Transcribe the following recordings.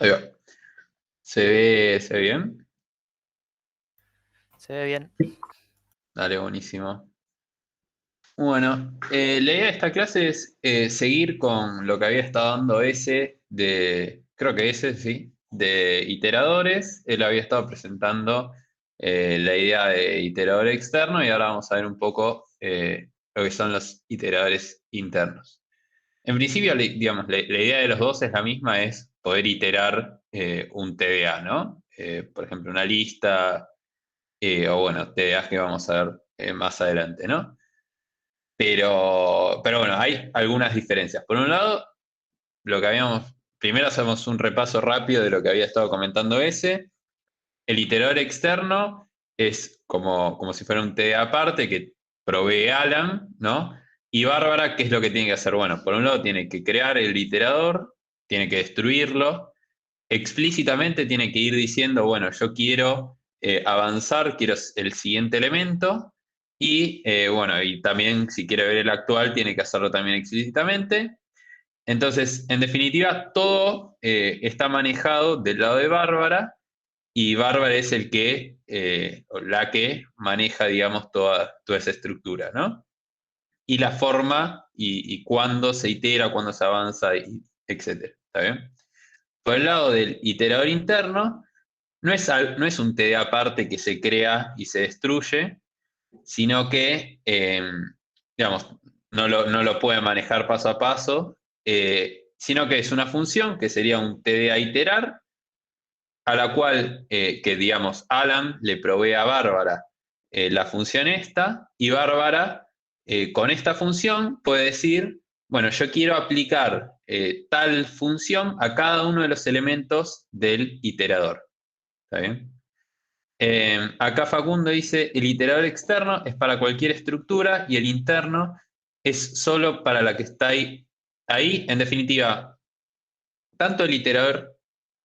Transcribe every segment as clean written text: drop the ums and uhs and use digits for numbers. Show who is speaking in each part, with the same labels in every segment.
Speaker 1: Ahí va. Se ve bien?
Speaker 2: Se ve bien.
Speaker 1: Dale, buenísimo. Bueno, la idea de esta clase es seguir con lo que había estado dando ese creo que ese, sí, de iteradores. Él había estado presentando la idea de iterador externo y ahora vamos a ver un poco lo que son los iteradores internos. En principio, digamos, la idea de los dos es la misma, es poder iterar un TDA, ¿no? Por ejemplo, una lista o bueno, TDAs que vamos a ver más adelante, ¿no? Pero bueno, hay algunas diferencias. Por un lado, lo que primero hacemos un repaso rápido de lo que había estado comentando ese. El iterador externo es como si fuera un TDA aparte que provee Alan, ¿no? Y Bárbara, ¿qué es lo que tiene que hacer? Bueno, por un lado tiene que crear el iterador, tiene que destruirlo, explícitamente tiene que ir diciendo, bueno, yo quiero avanzar, quiero el siguiente elemento, y bueno, y también si quiere ver el actual, tiene que hacerlo también explícitamente. Entonces, en definitiva, todo está manejado del lado de Bárbara, y Bárbara es el que, o la que maneja, digamos, toda esa estructura, ¿no? Y la forma y cuándo se itera, cuándo se avanza, etcétera. ¿Está bien? Por el lado del iterador interno, no es un TD aparte que se crea y se destruye, sino que, digamos, no lo puede manejar paso a paso, sino que es una función que sería un TD a iterar, a la cual, que digamos, Alan le provee a Bárbara la función esta, y Bárbara con esta función puede decir, bueno, yo quiero aplicar tal función a cada uno de los elementos del iterador. ¿Está bien? Acá Facundo dice, el iterador externo es para cualquier estructura y el interno es solo para la que está ahí. Ahí, en definitiva, tanto el iterador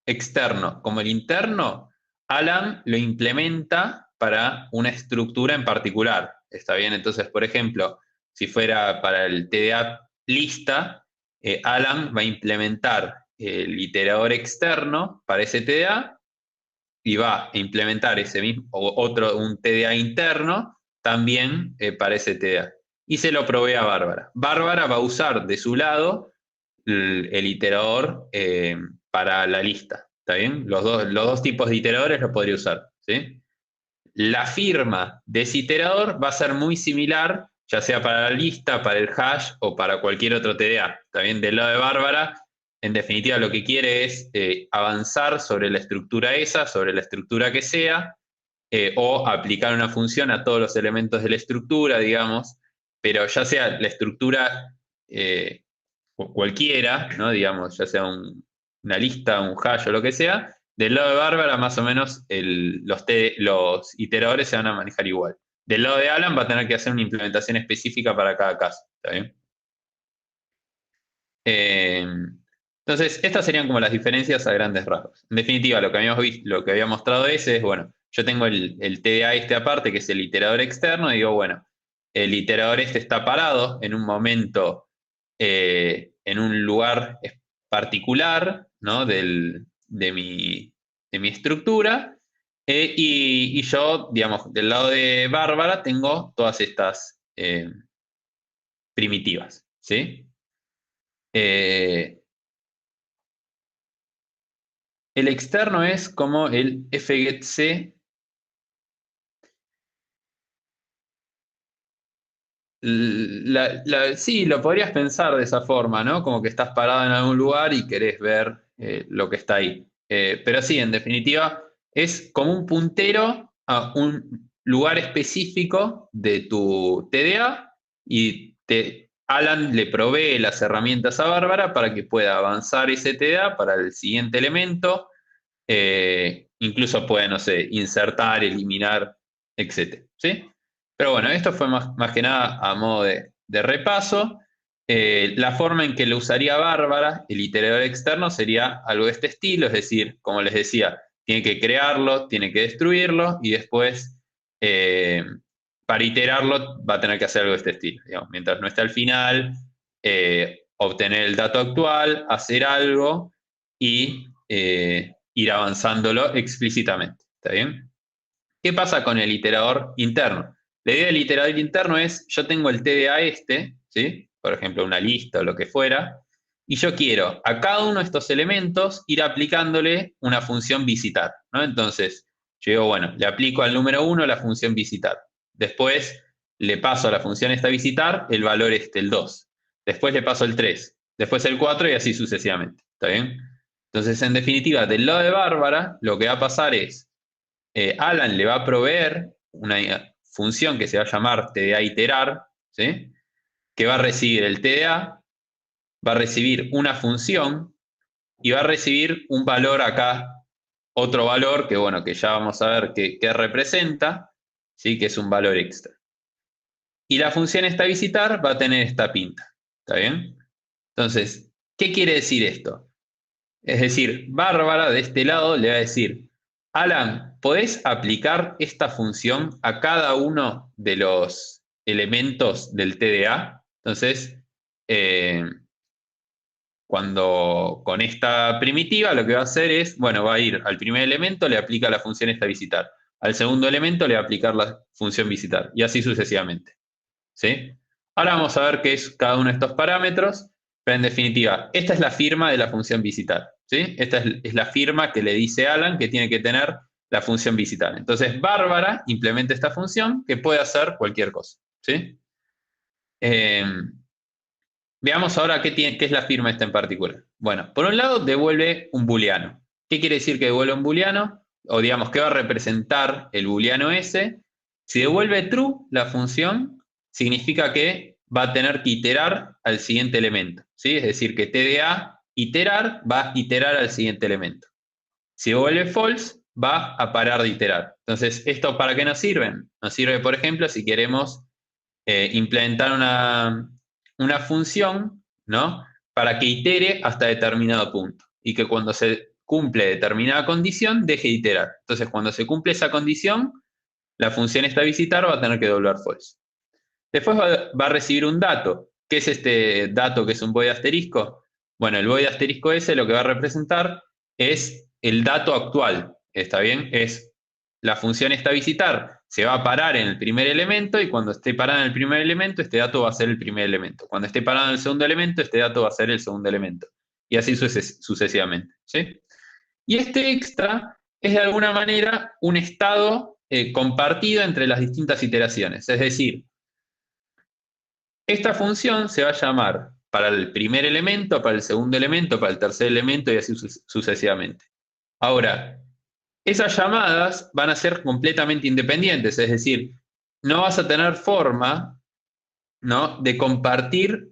Speaker 1: externo como el interno, Alan lo implementa para una estructura en particular. ¿Está bien? Entonces, por ejemplo, si fuera para el TDA lista, Alan va a implementar el iterador externo para ese TDA y va a implementar ese mismo un TDA interno también para ese TDA. Y se lo provee a Bárbara. Bárbara va a usar de su lado el iterador para la lista. ¿Está bien? Los dos tipos de iteradores los podría usar. ¿Sí? La firma de ese iterador va a ser muy similar, ya sea para la lista, para el hash o para cualquier otro TDA. ¿Está bien? Del lado de Bárbara, en definitiva, lo que quiere es avanzar sobre la estructura esa, sobre la estructura que sea, o aplicar una función a todos los elementos de la estructura, digamos, pero ya sea la estructura cualquiera, ¿no? Digamos, ya sea una lista, un hash o lo que sea, del lado de Bárbara más o menos los iteradores se van a manejar igual. Del lado de Alan va a tener que hacer una implementación específica para cada caso. ¿Está bien? Eh, entonces, estas serían como las diferencias a grandes rasgos. En definitiva, lo que habíamos visto, lo que había mostrado ese es, bueno, yo tengo el TDA este aparte, que es el iterador externo, y digo, bueno, el iterador este está parado en un momento, en un lugar particular, ¿no? De mi estructura, y yo, digamos, del lado de Bárbara tengo todas estas primitivas, ¿sí? Eh, El externo es como el fgetc. Sí, lo podrías pensar de esa forma, ¿no? Como que estás parado en algún lugar y querés ver lo que está ahí. Pero sí, en definitiva, es como un puntero a un lugar específico de tu TDA y Alan le provee las herramientas a Bárbara para que pueda avanzar ese TDA para el siguiente elemento. Incluso puede, no sé, insertar, eliminar, etcétera. ¿Sí? Pero bueno, esto fue más que nada a modo de repaso. La forma en que lo usaría Bárbara, el iterador externo, sería algo de este estilo, es decir, como les decía, tiene que crearlo, tiene que destruirlo y después, eh, para iterarlo, va a tener que hacer algo de este estilo. Digamos, mientras no esté al final, obtener el dato actual, hacer algo y ir avanzándolo explícitamente. ¿Está bien? ¿Qué pasa con el iterador interno? La idea del iterador interno es, yo tengo el TDA ¿sí? Por ejemplo, una lista o lo que fuera, y yo quiero a cada uno de estos elementos ir aplicándole una función visitar, ¿no? Entonces, yo digo, bueno, le aplico al número 1 la función visitar. Después le paso a la función esta visitar el valor el 2. Después le paso el 3. Después el 4 y así sucesivamente. ¿Está bien? Entonces, en definitiva, del lado de Bárbara, lo que va a pasar es Alan le va a proveer una función que se va a llamar TDA iterar, ¿sí? Que va a recibir el TDA, va a recibir una función y va a recibir un valor acá, otro valor que, bueno, que ya vamos a ver qué representa, ¿sí? Que es un valor extra. Y la función esta visitar va a tener esta pinta, ¿está bien? Entonces, ¿qué quiere decir esto? Es decir, Bárbara de este lado le va a decir, Alan, ¿podés aplicar esta función a cada uno de los elementos del TDA? Entonces, cuando con esta primitiva lo que va a hacer es, bueno, va a ir al primer elemento, le aplica la función esta visitar. Al segundo elemento le va a aplicar la función visitar. Y así sucesivamente. ¿Sí? Ahora vamos a ver qué es cada uno de estos parámetros, pero en definitiva, esta es la firma de la función visitar. ¿Sí? Esta es la firma que le dice Alan que tiene que tener la función visitar. Entonces, Bárbara implementa esta función que puede hacer cualquier cosa. ¿Sí? Eh, Veamos ahora qué es la firma esta en particular. Bueno, por un lado, devuelve un booleano. ¿Qué quiere decir que devuelve un booleano? O digamos, ¿qué va a representar el booleano ese? Si devuelve true la función, significa que va a tener que iterar al siguiente elemento. ¿Sí? Es decir, que TDA iterar va a iterar al siguiente elemento. Si devuelve false, va a parar de iterar. Entonces, ¿esto para qué nos sirve? Nos sirve, por ejemplo, si queremos implementar una función, ¿no? Para que itere hasta determinado punto y que cuando se cumple determinada condición deje de iterar. Entonces, cuando se cumple esa condición, la función esta visitar va a tener que devolver false. Después va a recibir un dato. ¿Qué es este dato que es un void asterisco? Bueno, el void asterisco ese lo que va a representar es el dato actual. ¿Está bien? Es la función esta visitar se va a parar en el primer elemento y cuando esté parada en el primer elemento, este dato va a ser el primer elemento. Cuando esté parado en el segundo elemento, este dato va a ser el segundo elemento. Y así sucesivamente. ¿Sí? Y este extra es de alguna manera un estado compartido entre las distintas iteraciones. Es decir, esta función se va a llamar para el primer elemento, para el segundo elemento, para el tercer elemento y así sucesivamente. Ahora, esas llamadas van a ser completamente independientes, es decir, no vas a tener forma, ¿no?, de compartir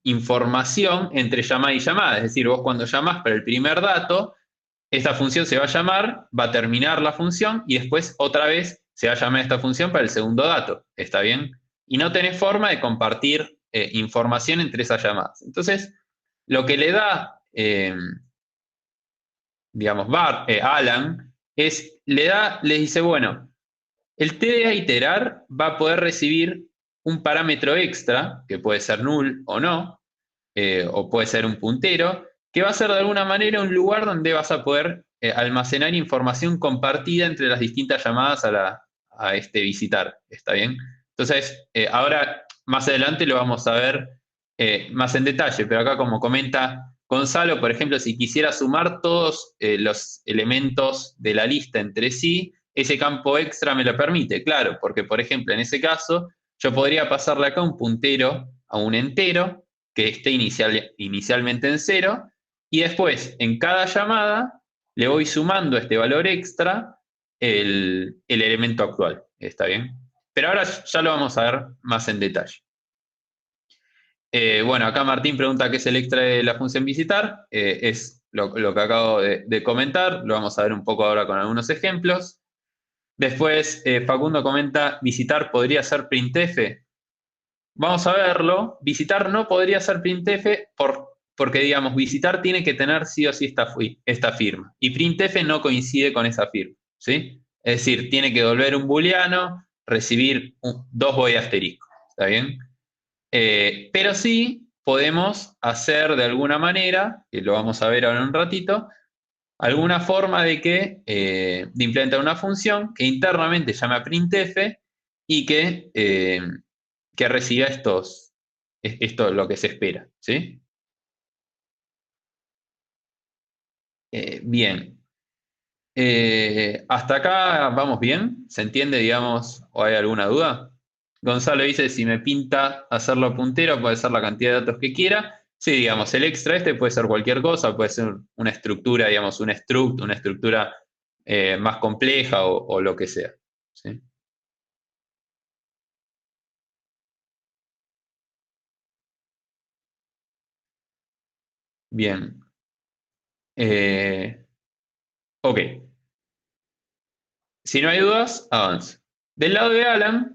Speaker 1: información entre llamada y llamada. Es decir, vos cuando llamás para el primer dato, esta función se va a llamar, va a terminar la función y después otra vez se va a llamar esta función para el segundo dato. ¿Está bien? Y no tenés forma de compartir información entre esas llamadas. Entonces, lo que le da, digamos, Alan, le dice, bueno, el TDA iterar va a poder recibir un parámetro extra, que puede ser null o no, o puede ser un puntero, que va a ser de alguna manera un lugar donde vas a poder almacenar información compartida entre las distintas llamadas a este visitar. ¿Está bien? Entonces, ahora más adelante lo vamos a ver más en detalle, pero acá como comenta Gonzalo, por ejemplo, si quisiera sumar todos los elementos de la lista entre sí, ese campo extra me lo permite, claro, porque por ejemplo en ese caso yo podría pasarle acá un puntero a un entero que esté inicialmente en 0 y después en cada llamada le voy sumando este valor extra el elemento actual. ¿Está bien? Pero ahora ya lo vamos a ver más en detalle. Bueno, acá Martín pregunta qué es el extra de la función visitar. Es lo que acabo de comentar. Lo vamos a ver un poco ahora con algunos ejemplos. Después Facundo comenta, visitar podría ser printf. Vamos a verlo. Visitar no podría ser printf porque, digamos, visitar tiene que tener sí o sí esta firma. Y printf no coincide con esa firma. ¿Sí? Es decir, tiene que devolver un booleano, recibir dos void asterisco. ¿Está bien? Pero sí podemos hacer de alguna manera, que lo vamos a ver ahora en un ratito, alguna forma de implementar una función que internamente llame a printf y que reciba esto lo que se espera, ¿sí? Bien. ¿Hasta acá vamos bien? ¿Se entiende, digamos, o hay alguna duda? Gonzalo dice, si me pinta hacerlo puntero, puede ser la cantidad de datos que quiera. Sí, digamos, el extra este puede ser cualquier cosa, puede ser una estructura, digamos, un struct, una estructura más compleja o lo que sea. ¿Sí? Bien. Eh, ok. Si no hay dudas, avanzo. Del lado de Alan,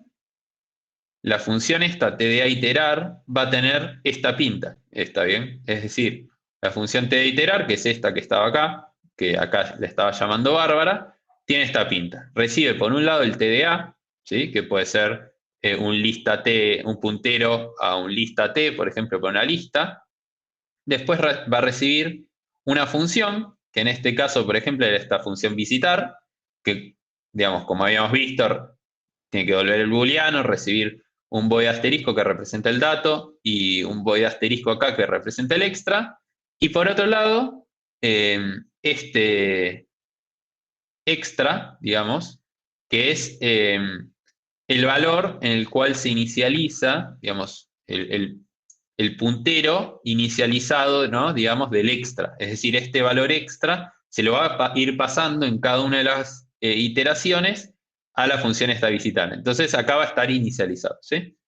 Speaker 1: la función esta tda iterar va a tener esta pinta, ¿está bien? Es decir, la función tda iterar, que es esta que estaba acá, que acá le estaba llamando Bárbara, tiene esta pinta. Recibe por un lado el tda, ¿sí? Que puede ser un lista t, un puntero a un lista t, por ejemplo, con una lista. Después va a recibir una función, que en este caso, por ejemplo, era esta función visitar, que, digamos, como habíamos visto, tiene que devolver el booleano, recibir un void asterisco que representa el dato y un void asterisco acá que representa el extra. Y por otro lado, este extra, digamos, que es el valor en el cual se inicializa, digamos, el puntero inicializado, ¿no? Digamos, del extra. Es decir, este valor extra se lo va a ir pasando en cada una de las iteraciones a la función esta visitar. Entonces acá va a estar inicializado, ¿sí?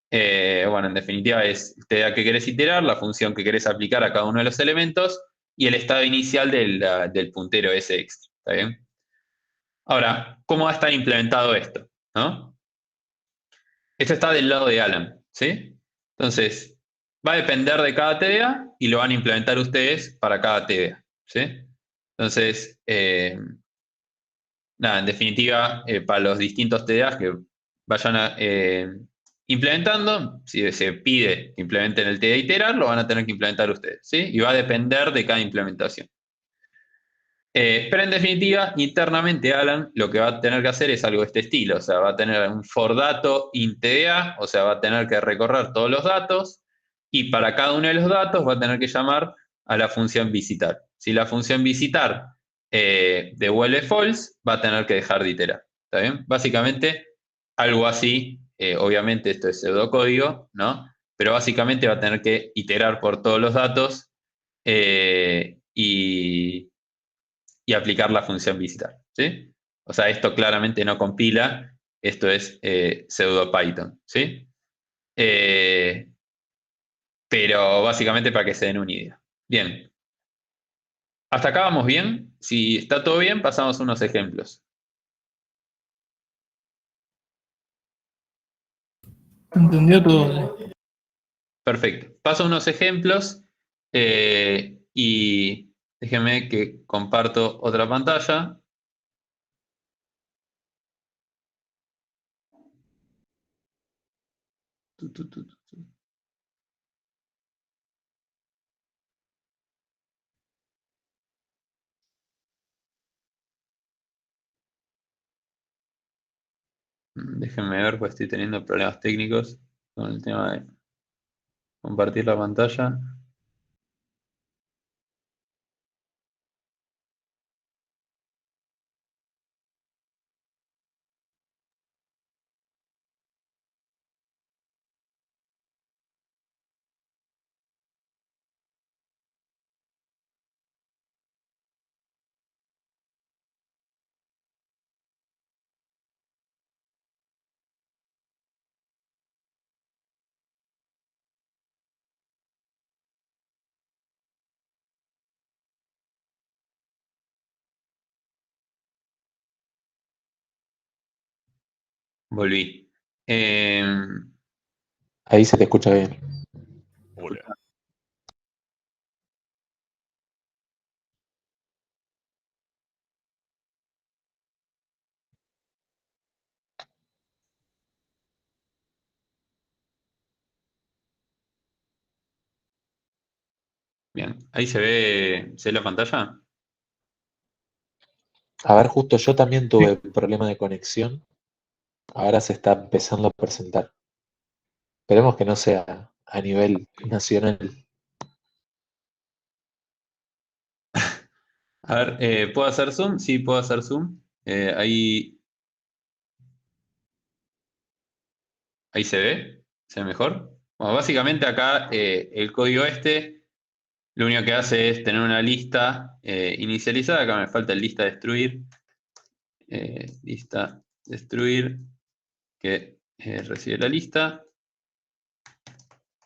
Speaker 1: Bueno, en definitiva es a qué querés iterar, la función que querés aplicar a cada uno de los elementos y el estado inicial del puntero ese extra, ¿está bien? Ahora, ¿cómo va a estar implementado esto? ¿No? Esto está del lado de Alan, ¿sí? Entonces, va a depender de cada TDA y lo van a implementar ustedes para cada TDA, ¿sí? Entonces, nada, en definitiva, para los distintos TDAs que vayan implementando, si se pide que implementen el TDA iterar, lo van a tener que implementar ustedes, ¿sí? Y va a depender de cada implementación. Pero en definitiva, internamente Alan lo que va a tener que hacer es algo de este estilo, o sea, va a tener un for dato int TDA, o sea, va a tener que recorrer todos los datos y para cada uno de los datos va a tener que llamar a la función visitar. Si la función visitar devuelve false, va a tener que dejar de iterar. ¿Está bien? Básicamente, algo así, obviamente esto es pseudocódigo, ¿no? Pero básicamente va a tener que iterar por todos los datos y aplicar la función visitar, ¿sí? O sea, esto claramente no compila, esto es pseudo Python, ¿sí? Eh, pero básicamente para que se den una idea. Bien, hasta acá vamos bien. Si está todo bien, pasamos a unos ejemplos.
Speaker 2: Entendió todo.
Speaker 1: Perfecto. Paso a unos ejemplos y déjenme que comparto otra pantalla. Tu, tu, tu, tu. Déjenme ver, pues estoy teniendo problemas técnicos con el tema de compartir la pantalla. Volví.
Speaker 3: Ahí se te escucha bien.
Speaker 4: Hola.
Speaker 1: Bien, ahí ¿se ve la pantalla?
Speaker 3: A ver, justo yo también tuve
Speaker 2: Sí.
Speaker 3: problema de conexión. Ahora se está empezando a presentar. Esperemos que no sea a nivel nacional.
Speaker 1: A ver, ¿puedo hacer zoom? Sí, puedo hacer zoom. Ahí se ve mejor. Bueno, básicamente acá el código este lo único que hace es tener una lista inicializada. Acá me falta el lista destruir. Lista destruir que recibe la lista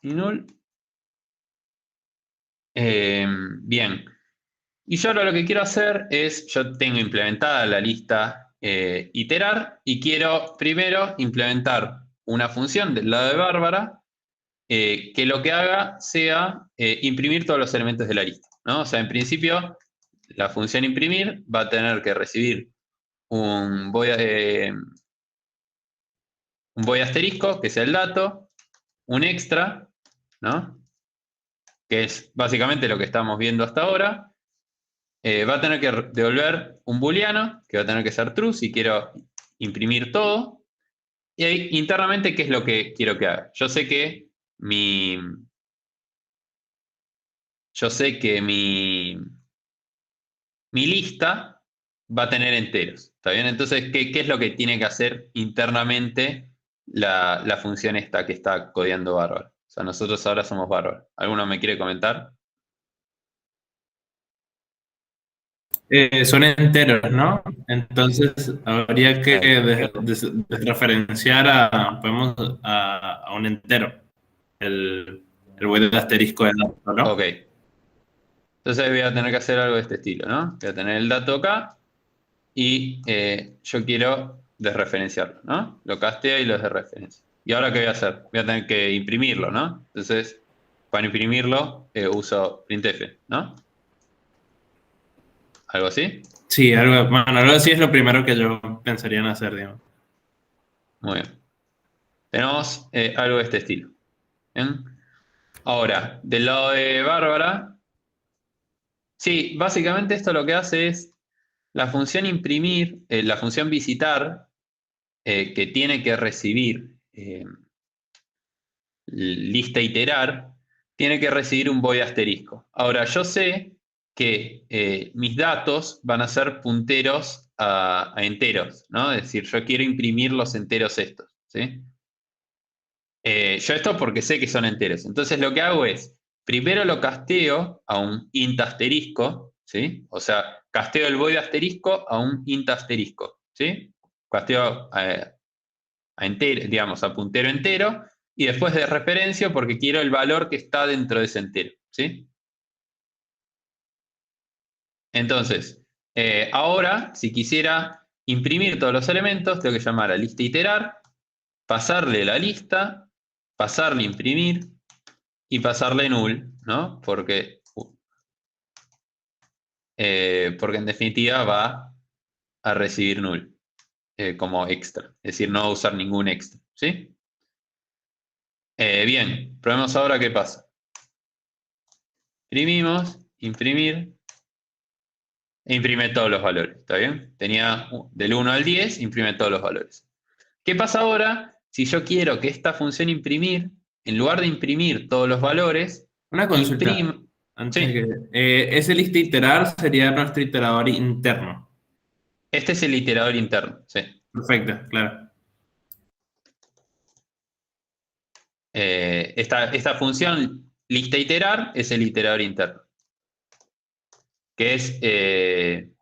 Speaker 1: y null. Bien. Y yo ahora lo que quiero hacer es, yo tengo implementada la lista iterar y quiero primero implementar una función del lado de Bárbara que lo que haga sea imprimir todos los elementos de la lista, ¿no? O sea, en principio, la función imprimir va a tener que recibir un void asterisco, que sea el dato, un extra, ¿no? Que es básicamente lo que estamos viendo hasta ahora. Va a tener que devolver un booleano, que va a tener que ser true si quiero imprimir todo. Y ahí internamente, ¿qué es lo que quiero que haga? Mi, yo sé que mi lista va a tener enteros, ¿está bien? Entonces, ¿qué es lo que tiene que hacer internamente la función esta que está codeando Bárbara? O sea, nosotros ahora somos Bárbara. ¿Alguno me quiere comentar?
Speaker 4: Son enteros, ¿no? Entonces habría que
Speaker 3: Claro.
Speaker 4: desreferenciar podemos, a un entero, el void de asterisco de dato,
Speaker 1: Ok.
Speaker 4: ¿no?
Speaker 1: Entonces voy a tener que hacer algo de este estilo, ¿no? Voy a tener el dato acá y yo quiero desreferenciarlo, ¿no? Lo casteo y lo desreferencio. ¿Y ahora qué voy a hacer? Voy a tener que imprimirlo, ¿no? Entonces, para imprimirlo uso printf, ¿no? ¿Algo así?
Speaker 4: Sí, algo así es lo primero que yo pensaría en hacer, digamos.
Speaker 1: Muy bien. Tenemos algo de este estilo. ¿Bien? Ahora, del lado de Bárbara, sí, básicamente esto lo que hace es la función imprimir, la función visitar, que tiene que recibir lista iterar, tiene que recibir un void asterisco. Ahora, yo sé que mis datos van a ser punteros a enteros, ¿no? Es decir, yo quiero imprimir los enteros estos, ¿sí? Yo esto porque sé que son enteros. Entonces lo que hago es, primero lo casteo a un int asterisco, ¿sí? O sea, casteo el void asterisco a un int asterisco, ¿sí? Casteo a entero, digamos, a puntero entero, y después de referencia porque quiero el valor que está dentro de ese entero, ¿sí? Entonces, ahora, si quisiera imprimir todos los elementos, tengo que llamar a lista iterar, pasarle la lista, pasarle imprimir y pasarle null, ¿no? Porque en definitiva va a recibir null como extra, es decir, no va a usar ningún extra, ¿sí? Bien, probemos ahora qué pasa. Imprimimos, imprimir, e imprime todos los valores, ¿está bien? Tenía del 1 al 10, imprime todos los valores. ¿Qué pasa ahora si yo quiero que esta función imprimir, en lugar de imprimir todos los valores,
Speaker 4: Una consulta,
Speaker 1: imprime...
Speaker 4: antes de
Speaker 1: Sí,
Speaker 4: que... ese lista iterar sería nuestro iterador interno.
Speaker 1: este es el iterador interno, sí.
Speaker 4: Perfecto, claro.
Speaker 1: Esta función lista iterar es el iterador interno, que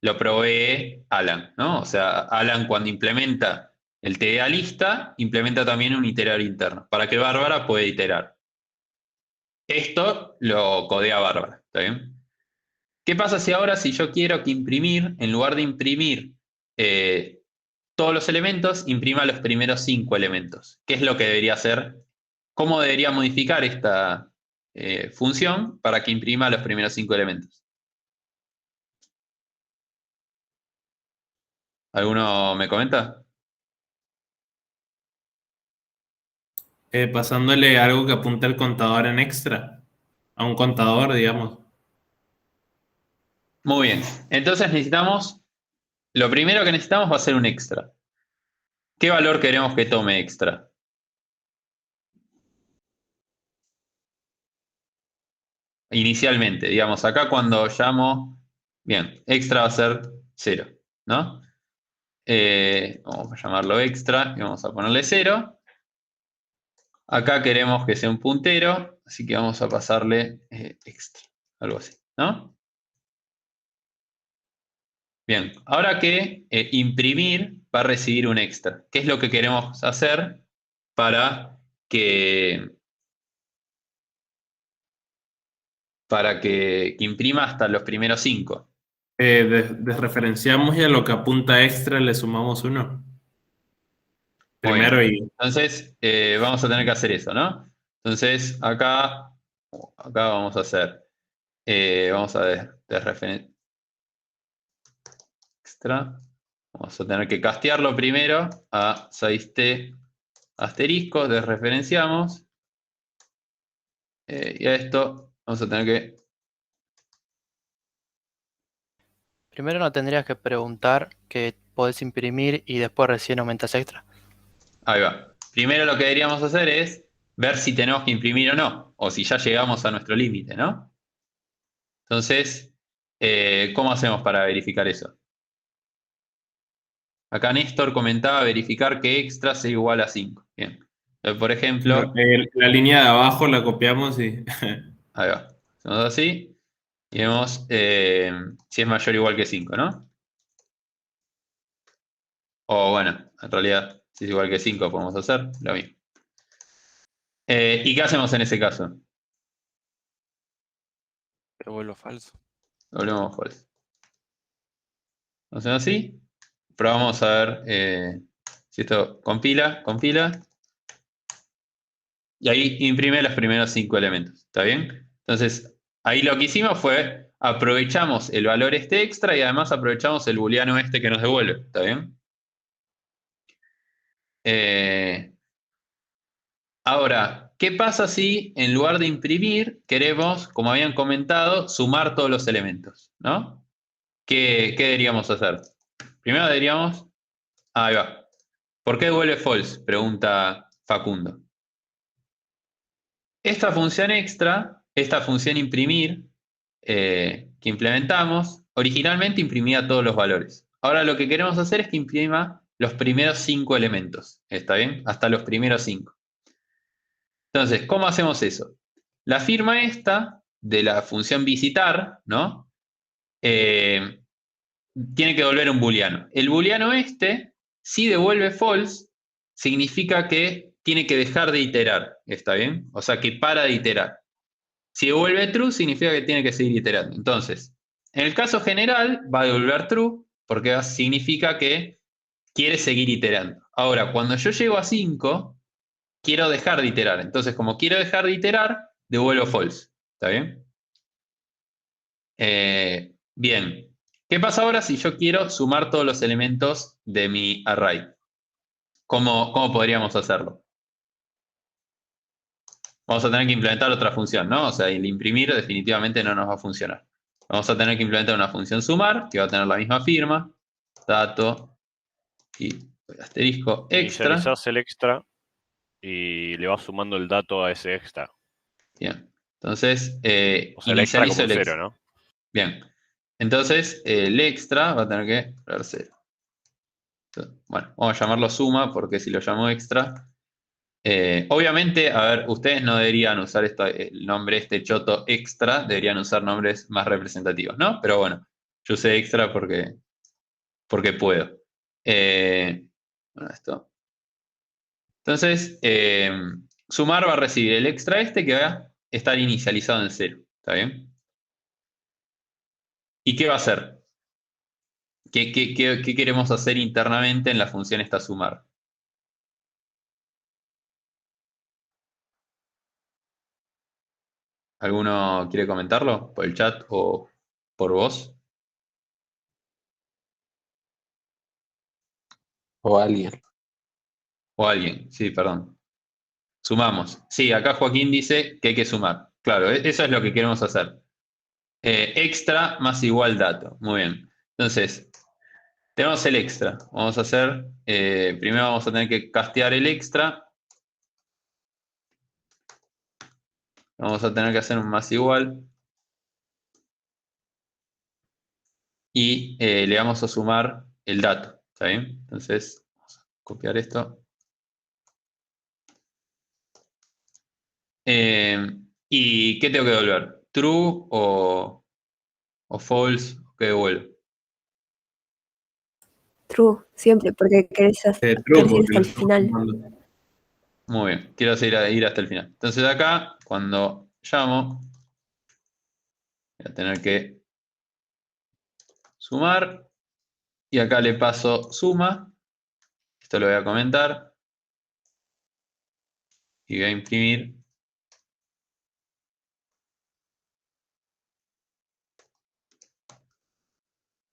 Speaker 1: lo provee Alan, ¿no? O sea, Alan cuando implementa el TDA lista, implementa también un iterador interno, para que Bárbara pueda iterar. Esto lo codea Bárbara, ¿está bien? ¿Qué pasa si yo quiero que imprimir, en lugar de imprimir eh, todos los elementos, imprima los primeros 5 elementos? ¿Qué es lo que debería hacer? ¿Cómo debería modificar esta función para que imprima los primeros 5 elementos? ¿Alguno me comenta?
Speaker 4: Pasándole algo que apunta el contador en extra. a un contador, digamos.
Speaker 1: Muy bien. Entonces necesitamos, lo primero que necesitamos va a ser un extra. ¿Qué valor queremos que tome extra? Inicialmente, digamos, acá cuando llamo, bien, extra va a ser 0, ¿no? Vamos a llamarlo extra y vamos a ponerle 0. Acá queremos que sea un puntero, así que vamos a pasarle extra, algo así, ¿no? Bien, ahora que imprimir va a recibir un extra. ¿Qué es lo que queremos hacer para que, que imprima hasta los primeros 5?
Speaker 4: Desreferenciamos y a lo que apunta extra le sumamos 1.
Speaker 1: Muy bien.
Speaker 4: Primero y
Speaker 1: Entonces, vamos a tener que hacer eso, ¿no? Entonces, acá vamos a hacer, vamos a desreferenciar extra. Vamos a tener que castearlo primero a 6t asterisco, desreferenciamos. Y a esto vamos a tener que...
Speaker 5: Primero no tendrías que preguntar que podés imprimir y después recién aumentas extra.
Speaker 1: Ahí va. Primero lo que deberíamos hacer es ver si tenemos que imprimir o no, o si ya llegamos a nuestro límite, ¿no? Entonces, ¿cómo hacemos para verificar eso? Acá Néstor comentaba verificar que extra sea igual a 5. Bien. Entonces, por ejemplo,
Speaker 4: la línea de abajo la copiamos y
Speaker 1: ahí va. Hacemos así y vemos si es mayor o igual que 5, ¿no? O bueno, en realidad, si es igual que 5 podemos hacer lo mismo. ¿Y qué hacemos en ese caso?
Speaker 6: Lo vuelvo falso.
Speaker 1: Lo volvemos false. Hacemos así. Probamos a ver si esto compila. Y ahí imprime los primeros 5 elementos. ¿Está bien? Entonces, ahí lo que hicimos fue aprovechamos el valor este extra y además aprovechamos el booleano este que nos devuelve. ¿Está bien? Ahora, ¿qué pasa si en lugar de imprimir queremos, como habían comentado, sumar todos los elementos? ¿No? ¿Qué deberíamos hacer? Primero deberíamos... Ahí va. ¿Por qué devuelve false? Pregunta Facundo. Esta función extra, esta función imprimir, que implementamos, originalmente imprimía todos los valores. Ahora lo que queremos hacer es que imprima los primeros 5 elementos. ¿Está bien? Hasta los primeros 5. Entonces, ¿cómo hacemos eso? La firma esta de la función visitar, ¿no? Tiene que devolver un booleano. El booleano este, si devuelve false, significa que tiene que dejar de iterar. ¿Está bien? O sea, que para de iterar. Si devuelve true, significa que tiene que seguir iterando. Entonces, en el caso general, va a devolver true, porque significa que quiere seguir iterando. Ahora, cuando yo llego a 5, quiero dejar de iterar. Entonces, como quiero dejar de iterar, devuelvo false. ¿Está bien? Bien. ¿Qué pasa ahora si yo quiero sumar todos los elementos de mi array? ¿Cómo podríamos hacerlo? Vamos a tener que implementar otra función, ¿no? O sea, el imprimir definitivamente no nos va a funcionar. Vamos a tener que implementar una función sumar, que va a tener la misma firma, dato y asterisco extra.
Speaker 6: Inicializás el extra y le vas sumando el dato a ese extra.
Speaker 1: Bien. Entonces,
Speaker 6: O sea, el extra como
Speaker 1: inicializo el
Speaker 6: 0,
Speaker 1: extra.
Speaker 6: ¿no?
Speaker 1: Bien. Entonces, el extra va a tener que dar 0. Bueno, vamos a llamarlo suma, porque si lo llamo extra... obviamente, a ver, ustedes no deberían usar el nombre este choto extra, deberían usar nombres más representativos, ¿no? Pero bueno, yo usé extra porque puedo. Bueno, esto. Entonces, sumar va a recibir el extra este que va a estar inicializado en 0. ¿Está bien? ¿Y qué va a hacer? ¿Qué queremos hacer internamente en la función esta sumar? ¿Alguno quiere comentarlo por el chat o por voz?
Speaker 3: O alguien.
Speaker 1: O alguien, sí, perdón. Sumamos. Sí, acá Joaquín dice que hay que sumar. Claro, eso es lo que queremos hacer. Extra más igual dato. Muy bien. Entonces, tenemos el extra. Vamos a hacer, primero vamos a tener que castear el extra. Vamos a tener que hacer un más igual. Y le vamos a sumar el dato. ¿Está bien? Entonces, vamos a copiar esto. ¿Y qué tengo que devolver? ¿True o false? ¿Qué devuelvo?
Speaker 7: True, siempre, porque querés
Speaker 4: True,
Speaker 7: querés ir
Speaker 4: porque
Speaker 7: hasta
Speaker 4: lo
Speaker 7: el
Speaker 4: estamos
Speaker 7: final.
Speaker 4: sumando.
Speaker 1: Muy bien, quiero ir hasta el final. Entonces acá, cuando llamo, voy a tener que sumar. Y acá le paso suma. Esto lo voy a comentar. Y voy a imprimir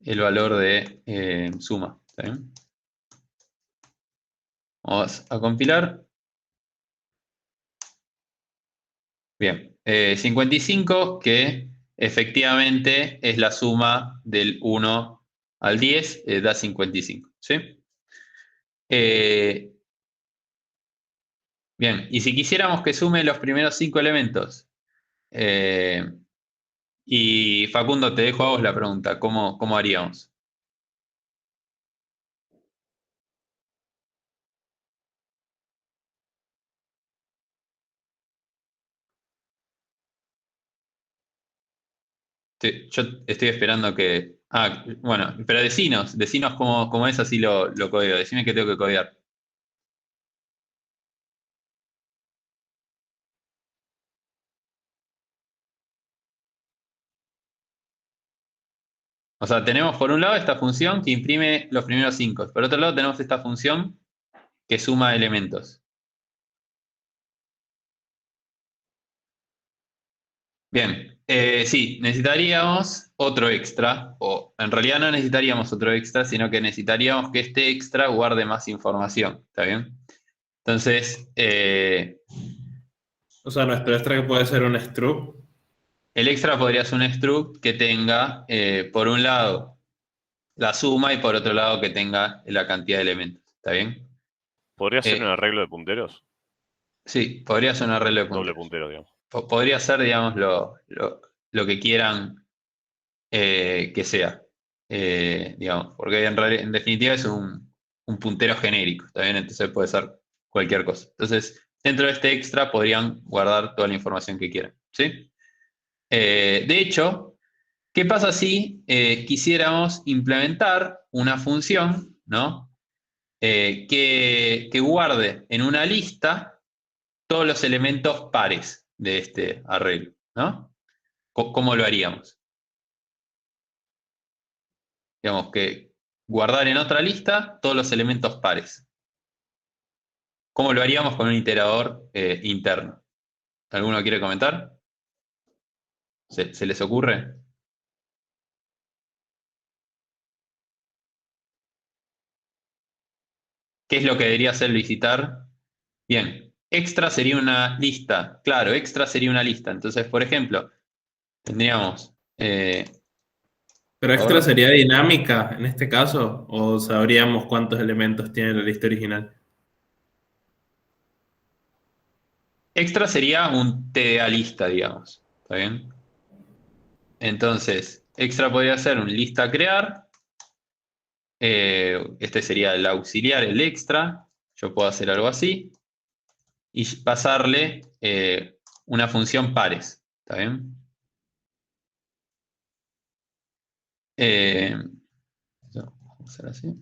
Speaker 1: el valor de suma. ¿Está bien? Vamos a compilar. Bien, 55, que efectivamente es la suma del 1 al 10, da 55. ¿Sí? Bien, y si quisiéramos que sume los primeros 5 elementos, y Facundo, te dejo a vos la pregunta, ¿cómo haríamos? Yo estoy esperando que... Ah, bueno, pero decinos cómo es, así lo codeo. Decime qué tengo que codear. O sea, tenemos por un lado esta función que imprime los primeros 5. Por otro lado tenemos esta función que suma elementos. Bien, sí, necesitaríamos otro extra, o en realidad no necesitaríamos otro extra, sino que necesitaríamos que este extra guarde más información, ¿está bien? Entonces,
Speaker 4: O sea, nuestro extra que puede ser un struct.
Speaker 1: el extra podría ser un struct que tenga, por un lado, la suma y por otro lado que tenga la cantidad de elementos, ¿está bien?
Speaker 6: ¿Podría ser un
Speaker 1: Eh,
Speaker 6: arreglo de punteros?
Speaker 1: sí, podría ser un arreglo de
Speaker 6: Doble
Speaker 1: punteros.
Speaker 6: puntero, digamos.
Speaker 1: Podría ser, digamos, lo que quieran que sea, digamos, porque en definitiva es un puntero genérico, ¿está bien? Entonces puede ser cualquier cosa. Entonces, dentro de este extra podrían guardar toda la información que quieran, ¿sí? De hecho, ¿qué pasa si quisiéramos implementar una función, ¿no? Que guarde en una lista todos los elementos pares de este arreglo, ¿no? ¿Cómo lo haríamos? Digamos que guardar en otra lista todos los elementos pares. ¿Cómo lo haríamos con un iterador interno? ¿Alguno quiere comentar? ¿Se les ocurre? ¿Qué es lo que debería hacer visitar? Bien, extra sería una lista. Claro, extra sería una lista. Entonces, por ejemplo, tendríamos...
Speaker 4: ¿Pero
Speaker 1: a
Speaker 4: extra
Speaker 1: ver,
Speaker 4: sería dinámica en este caso? ¿O sabríamos cuántos elementos tiene la lista original?
Speaker 1: extra sería un TDA lista, digamos. ¿Está bien? Entonces, extra podría ser un lista crear. Este sería el auxiliar, el extra. Yo puedo hacer algo así. Y pasarle una función pares. ¿Está bien? Vamos a hacer así.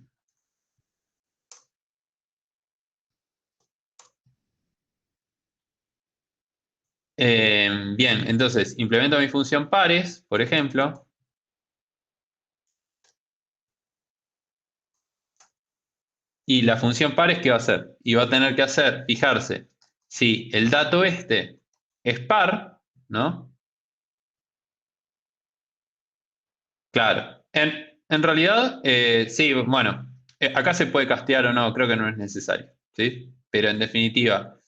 Speaker 1: Bien, entonces implemento mi función pares, por ejemplo. Y la función pares, ¿qué va a hacer? Y va a tener que fijarse si el dato este es par, ¿no? Claro. En realidad, sí, bueno, acá se puede castear o no, creo que no es necesario, ¿sí? Pero en definitiva,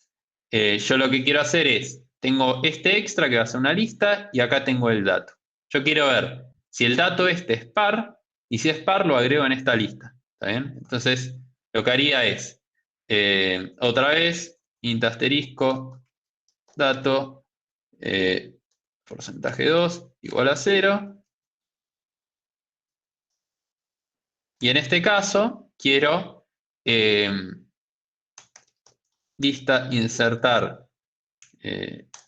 Speaker 1: yo lo que quiero hacer es tengo este extra que va a ser una lista y acá tengo el dato. Yo quiero ver si el dato este es par y si es par lo agrego en esta lista. ¿Está bien? Entonces, lo que haría es, otra vez, int asterisco, dato, porcentaje 2 igual a 0. Y en este caso, quiero lista insertar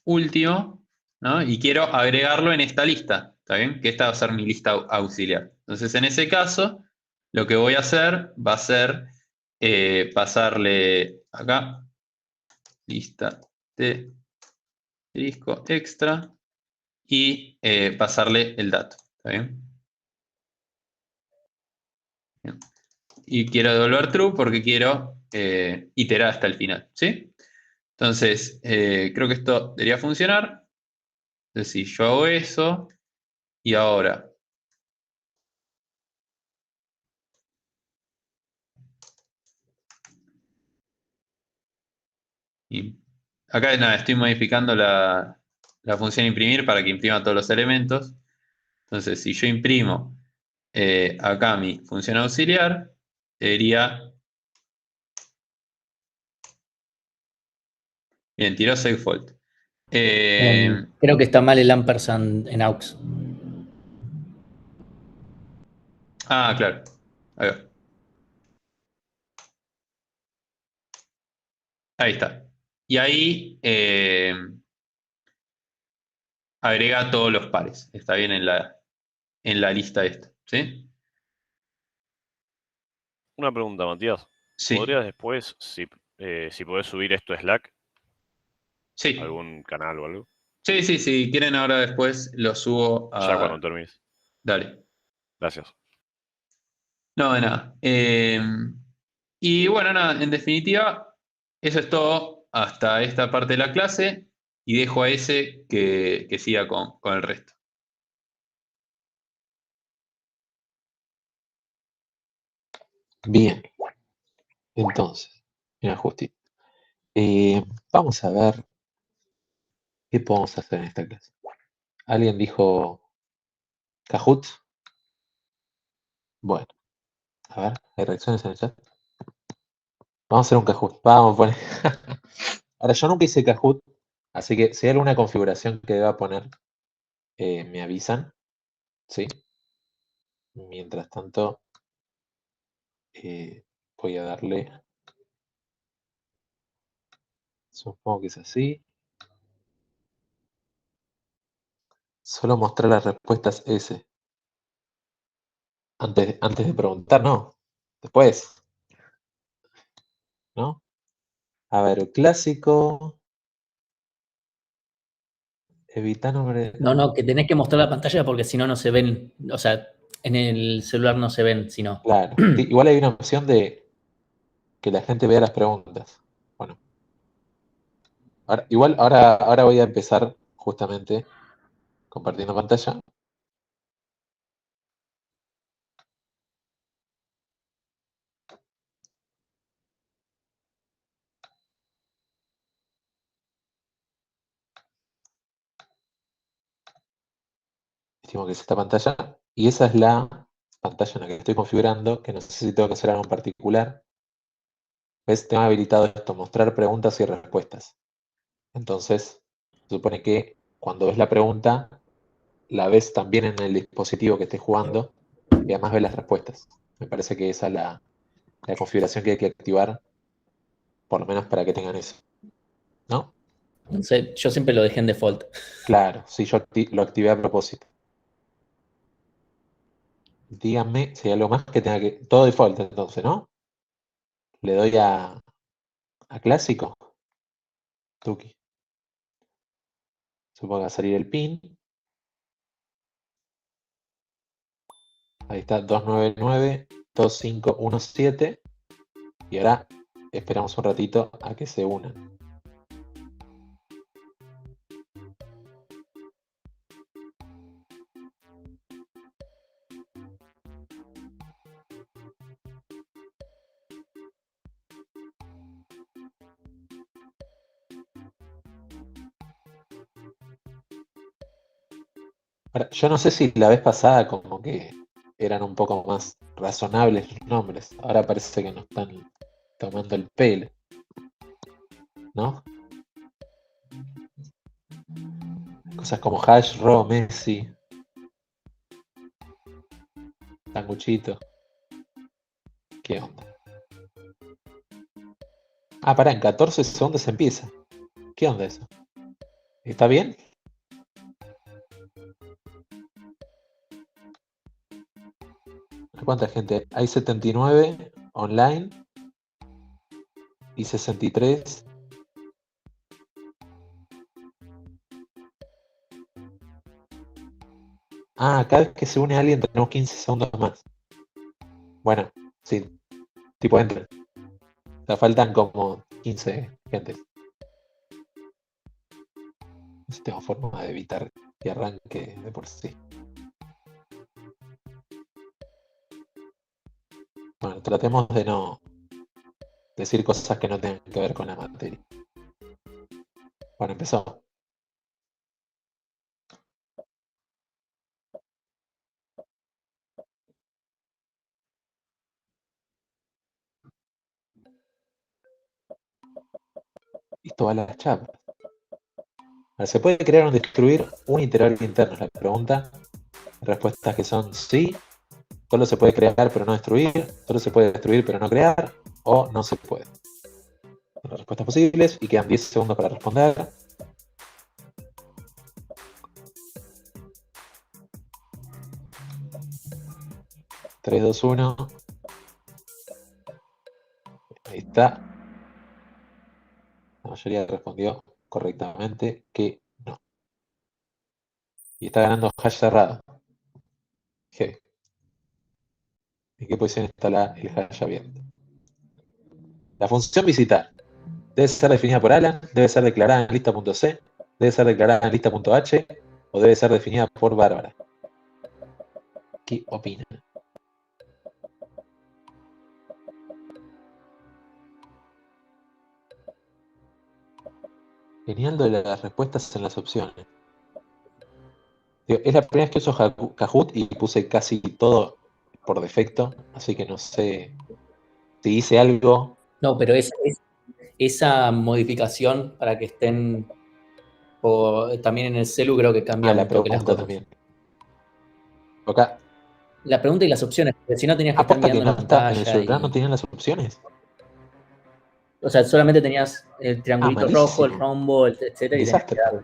Speaker 1: último, ¿no? Y quiero agregarlo en esta lista, ¿está bien? Que esta va a ser mi lista auxiliar. Entonces, en ese caso, lo que voy a hacer va a ser pasarle acá, lista de disco extra, y pasarle el dato, ¿está bien? Bien. Y quiero devolver true porque quiero iterar hasta el final, ¿sí? Entonces, creo que esto debería funcionar. Entonces, si yo hago eso, y ahora y acá nada, estoy modificando la función imprimir para que imprima todos los elementos. Entonces, si yo imprimo acá mi función auxiliar, debería... Bien, tiró segfault.
Speaker 8: Creo que está mal el ampersand en aux.
Speaker 1: Claro. Ahí va. Ahí está. Y ahí agrega todos los pares. Está bien en la lista esta. ¿Sí?
Speaker 6: Una pregunta, Matías.
Speaker 1: Sí.
Speaker 6: ¿Podrías después, si podés subir esto a Slack,
Speaker 1: Sí.
Speaker 6: algún canal o algo?
Speaker 1: Sí, sí, si quieren ahora después lo subo
Speaker 6: Ya cuando
Speaker 1: a...
Speaker 6: termines.
Speaker 1: Dale.
Speaker 6: Gracias.
Speaker 1: No, de nada. Y bueno, nada, en definitiva, eso es todo hasta esta parte de la clase y dejo a ese que siga con el resto.
Speaker 3: Bien, entonces, mira, Justi, vamos a ver qué podemos hacer en esta clase. ¿Alguien dijo Kahoot? Bueno, a ver, ¿hay reacciones en el chat? Vamos a hacer un Kahoot. Vamos a poner. Ahora, yo nunca hice Kahoot, así que si hay alguna configuración que deba poner, me avisan, ¿sí? Mientras tanto, voy a darle. Supongo que es así. Solo mostrar las respuestas S. Antes de preguntar, no. Después, ¿no? A ver, clásico. Evita nombre.
Speaker 8: No, que tenés que mostrar la pantalla porque si no, no se ven. O sea, en el celular no se ven, si no.
Speaker 3: Claro. Sí, igual hay una opción de que la gente vea las preguntas. Bueno, ahora voy a empezar justamente compartiendo pantalla. Estimo que es esta pantalla. Y esa es la pantalla en la que estoy configurando, que no sé si tengo que hacer algo en particular. ¿Ves? Tengo habilitado esto, mostrar preguntas y respuestas. Entonces, se supone que cuando ves la pregunta, la ves también en el dispositivo que estés jugando y además ves las respuestas. Me parece que esa es la configuración que hay que activar, por lo menos para que tengan eso. ¿No?
Speaker 8: No sé, yo siempre lo dejé en default.
Speaker 3: Claro, sí, yo lo activé a propósito. Díganme si hay algo más que tenga que... Todo default entonces, ¿no? Le doy a clásico. Tuki. Supongo que va a salir el pin. Ahí está, 299-2517. Y ahora esperamos un ratito a que se unan. Ahora, yo no sé si la vez pasada como que eran un poco más razonables los nombres. Ahora parece que nos están tomando el pelo, ¿no? Cosas como hash, raw, Messi, sanguchito. ¿Qué onda? Ah, pará, en 14 segundos empieza. ¿Qué onda eso? ¿Está bien? ¿Cuánta gente? Hay 79 online y 63. Ah, cada vez que se une alguien tenemos 15 segundos más. Bueno, sí, tipo entren. O sea, faltan como 15 gentes. No sé si tengo forma de evitar que arranque de por sí. Bueno, tratemos de no decir cosas que no tengan que ver con la materia. Bueno, empezó. Esto va a la chapa. Ahora, ¿se puede crear o destruir un iterador interno? Es la pregunta. Respuestas que son sí, solo se puede crear pero no destruir, solo se puede destruir pero no crear, o no se puede. Son las respuestas posibles y quedan 10 segundos para responder. Tres, dos, uno. Ahí está. La mayoría respondió correctamente que no. Y está ganando hash cerrado. G. ¿En qué posición está el hash abierto? La función visitar debe ser definida por Alan, debe ser declarada en lista.c, debe ser declarada en lista.h o debe ser definida por Bárbara. ¿Qué opina? Genial de las respuestas en las opciones. Digo, es la primera vez que uso Kahoot y puse casi todo por defecto, así que no sé si hice algo.
Speaker 8: No, pero esa modificación para que estén también en el celu creo que cambia
Speaker 3: La
Speaker 8: un toque las
Speaker 3: pregunta
Speaker 8: cosas.
Speaker 3: también. Acá.
Speaker 8: La pregunta y las opciones, porque si no tenías que estar
Speaker 3: Aposta que
Speaker 8: mirando
Speaker 3: no
Speaker 8: la
Speaker 3: está en el
Speaker 8: pantalla
Speaker 3: celular, no
Speaker 8: y...
Speaker 3: tenían las opciones.
Speaker 8: O sea, solamente tenías el triangulito rojo, el
Speaker 3: Malísimo.
Speaker 8: rombo, etcétera, y tenías que
Speaker 3: Desastre.
Speaker 8: darle.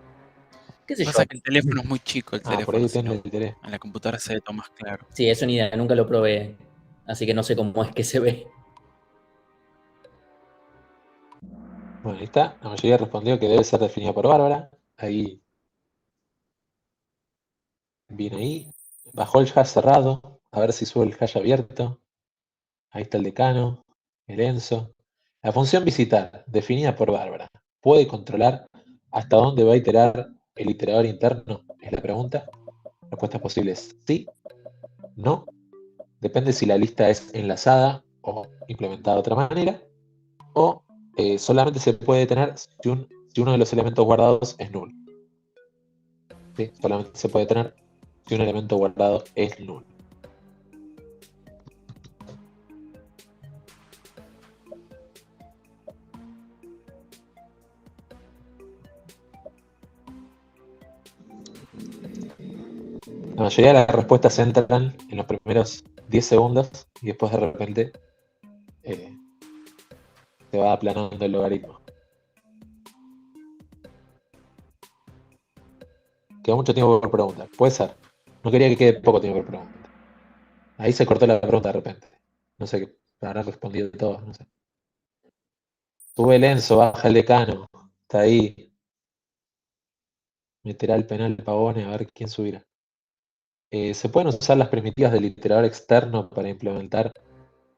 Speaker 8: ¿Qué sé yo?
Speaker 9: Pasa que el teléfono es muy chico, el
Speaker 3: Por ahí
Speaker 9: teléfono, si
Speaker 3: depende
Speaker 9: no,
Speaker 3: del interés.
Speaker 9: en la computadora se ve todo más claro.
Speaker 8: Sí, eso ni idea, nunca lo probé. Así que no sé cómo es que se ve.
Speaker 3: Bueno, ahí está. La mayoría respondió que debe ser definida por Bárbara. Ahí. Viene ahí. Bajó el hash cerrado. A ver si sube el hash abierto. Ahí está el decano. El Enzo. La función visitar, definida por Bárbara, ¿puede controlar hasta dónde va a iterar el iterador interno? Es la pregunta. Respuestas posibles: sí, no. Depende si la lista es enlazada o implementada de otra manera. O solamente se puede detener si uno de los elementos guardados es nulo. ¿Sí? Solamente se puede detener si un elemento guardado es nulo. La mayoría de las respuestas entran en los primeros 10 segundos y después de repente se va aplanando el logaritmo. Queda mucho tiempo por preguntar. Puede ser. No quería que quede poco tiempo por preguntar. Ahí se cortó la pregunta de repente. No sé qué habrán respondido todos. No sé. Sube el Enzo, baja el decano. Está ahí. Meterá el penal Pavone a ver quién subirá. ¿Se pueden usar las primitivas del iterador externo para implementar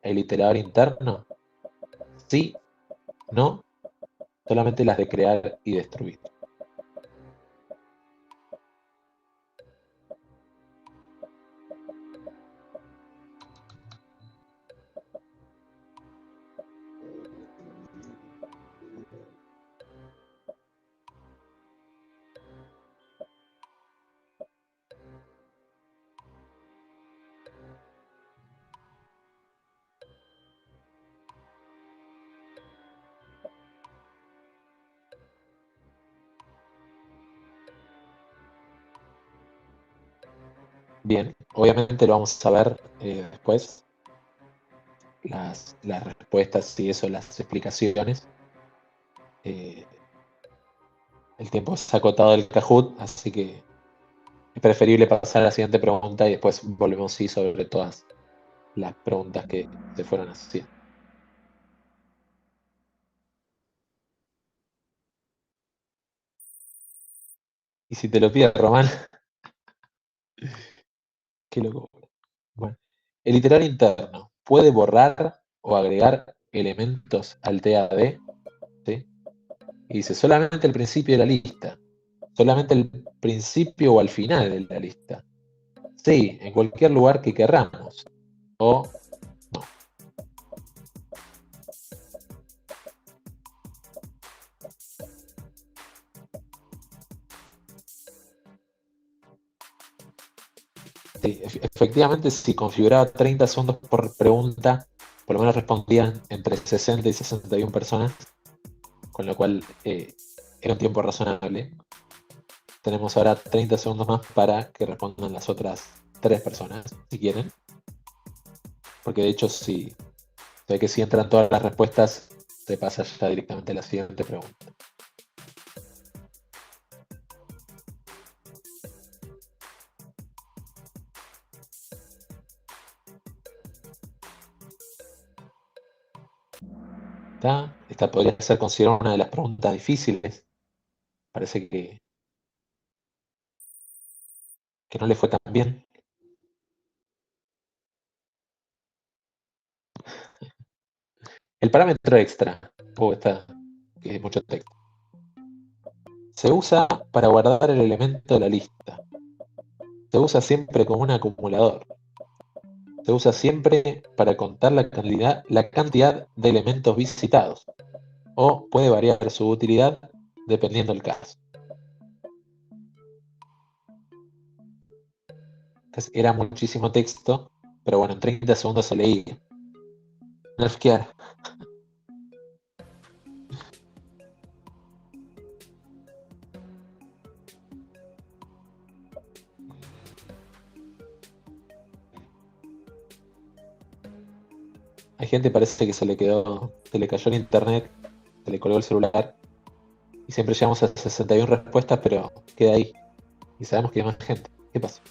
Speaker 3: el iterador interno? Sí, no. Solamente las de crear y destruir. Bien, obviamente lo vamos a ver después, las respuestas y eso, las explicaciones. Eh, el tiempo se ha acotado del Kahoot, así que es preferible pasar a la siguiente pregunta y después volvemos sí sobre todas las preguntas que se fueron haciendo. Y si te lo pide Román, qué loco. Bueno, el iterar interno puede borrar o agregar elementos al TAD, ¿sí? Y dice solamente el principio de la lista, solamente el principio o al final de la lista. Sí, en cualquier lugar que querramos. O no. Sí, efectivamente, si configuraba 30 segundos por pregunta, por lo menos respondían entre 60 y 61 personas, con lo cual era un tiempo razonable. Tenemos ahora 30 segundos más para que respondan las otras 3 personas, si quieren. Porque de hecho, si ve que si entran todas las respuestas, te pasa ya directamente a la siguiente pregunta. Esta podría ser considerada una de las preguntas difíciles. Parece que no le fue tan bien. El parámetro extra, esta que es mucho texto, se usa para guardar el elemento de la lista. Se usa siempre como un acumulador. Se usa siempre para contar la cantidad de elementos visitados. O puede variar su utilidad dependiendo del caso. Entonces, era muchísimo texto, pero bueno, en 30 segundos se leía. Nerfkear. Hay gente parece que se le cayó el internet, se le colgó el celular y siempre llegamos a 61 respuestas, pero queda ahí. Y sabemos que hay más gente. ¿Qué pasó?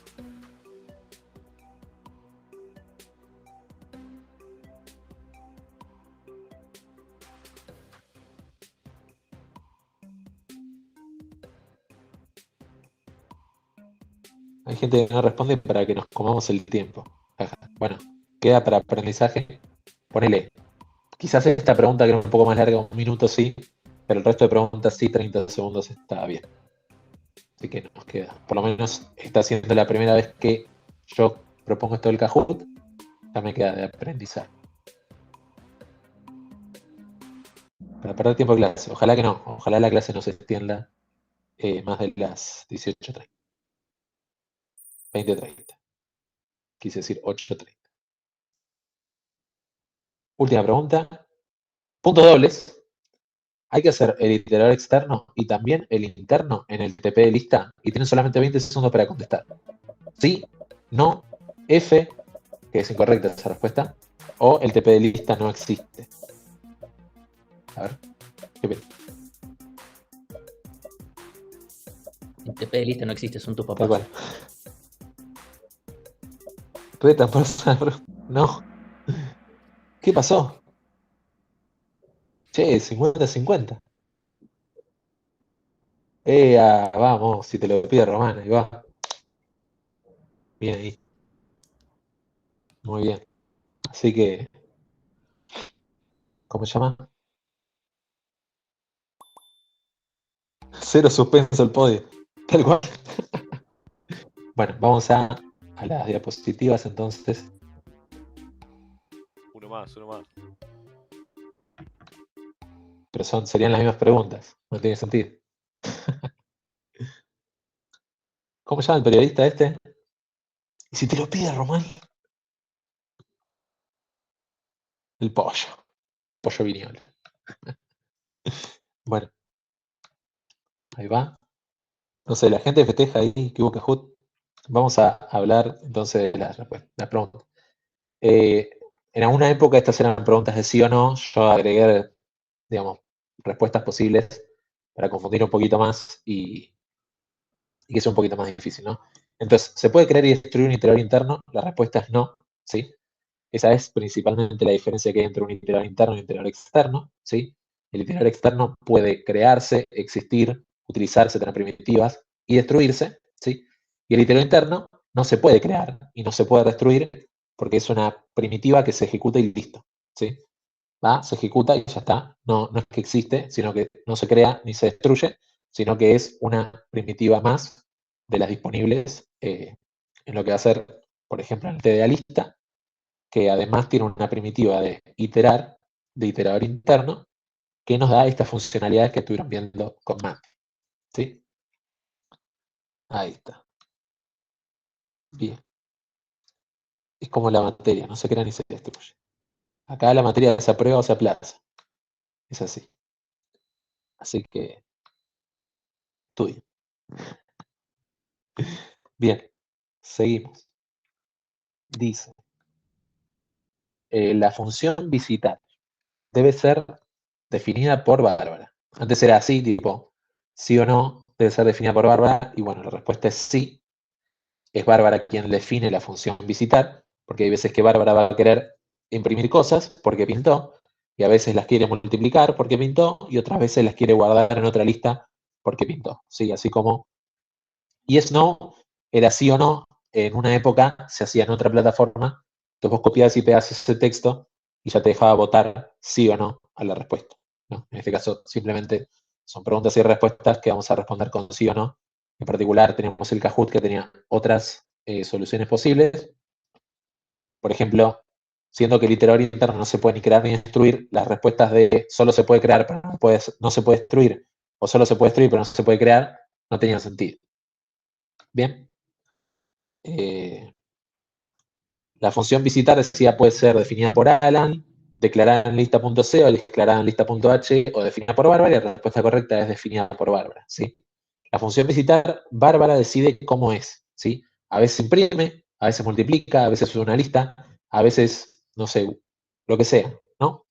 Speaker 3: Hay gente que no responde para que nos comamos el tiempo. Jaja. Bueno, queda para aprendizaje. Ponele. Quizás esta pregunta que era un poco más larga, 1 minuto sí, pero el resto de preguntas sí, 30 segundos está bien. Así que nos queda. Por lo menos está siendo la primera vez que yo propongo esto del Kahoot. Ya me queda de aprendizaje. Para perder tiempo de clase. Ojalá que no. Ojalá la clase no se extienda más de las 18:30. 20:30. Quise decir 8:30. Última pregunta. Puntos dobles. Hay que hacer el iterador externo y también el interno en el TP de lista y tienen solamente 20 segundos para contestar. Sí, no, F, que es incorrecta esa respuesta, o el TP de lista no existe. A ver, ¿qué ven?
Speaker 8: El TP de lista no existe, son tus
Speaker 3: Tal
Speaker 8: papás.
Speaker 3: cual. Retan por saber. No. ¿Qué pasó? Che, 50-50. Vamos, si te lo pide Román, ahí va. Bien ahí. Muy bien. Así que, ¿cómo se llama? Cero suspenso el podio. Tal cual. Bueno, vamos a las diapositivas entonces.
Speaker 6: Uno más, uno más.
Speaker 3: Pero serían las mismas preguntas. No tiene sentido. ¿Cómo se llama el periodista este? ¿Y si te lo pide Román? El pollo. Pollo Viñola. Bueno, ahí va. No sé, la gente festeja ahí que hubo Kahoot. Vamos a hablar entonces de la pregunta. En alguna época estas eran preguntas de sí o no. Yo agregué, digamos, respuestas posibles para confundir un poquito más y que sea un poquito más difícil, ¿no? Entonces, ¿se puede crear y destruir un iterador interno? La respuesta es no, ¿sí? Esa es principalmente la diferencia que hay entre un iterador interno y un iterador externo, ¿sí? El iterador externo puede crearse, existir, utilizarse, tener primitivas y destruirse, ¿sí? Y el iterador interno no se puede crear y no se puede destruir porque es una primitiva que se ejecuta y listo, ¿sí? Va, se ejecuta y ya está. No, no es que existe, sino que no se crea ni se destruye, sino que es una primitiva más de las disponibles en lo que va a ser, por ejemplo, en el TDA lista, que además tiene una primitiva de iterar, de iterador interno, que nos da estas funcionalidades que estuvieron viendo con Mate. ¿Sí? Ahí está. Bien. Es como la materia, no se crea ni se destruye. Acá la materia se aprueba o se aplaza. Es así. Así que, estudio. Bien, seguimos. Dice, la función visitar debe ser definida por Bárbara. Antes era así, tipo, sí o no, debe ser definida por Bárbara, y bueno, la respuesta es sí. Es Bárbara quien define la función visitar, porque hay veces que Bárbara va a querer imprimir cosas porque pintó, y a veces las quiere multiplicar porque pintó, y otras veces las quiere guardar en otra lista porque pintó. Sí, así como yes, no, era sí o no, en una época se hacía en otra plataforma, entonces vos copiabas y pegabas ese texto y ya te dejaba votar sí o no a la respuesta, ¿no? En este caso simplemente son preguntas y respuestas que vamos a responder con sí o no. En particular tenemos el Kahoot que tenía otras soluciones posibles. Por ejemplo, siendo que el iterador interno no se puede ni crear ni destruir, las respuestas de solo se puede crear pero no se puede destruir, o solo se puede destruir pero no se puede crear, no tenían sentido. Bien. La función visitar decía puede ser definida por Alan, declarada en lista.c o declarada en lista.h o definida por Bárbara, y la respuesta correcta es definida por Bárbara, ¿sí? La función visitar, Bárbara decide cómo es, ¿sí? A veces imprime, a veces multiplica, a veces usa una lista, a veces, no sé, lo que sea, ¿no?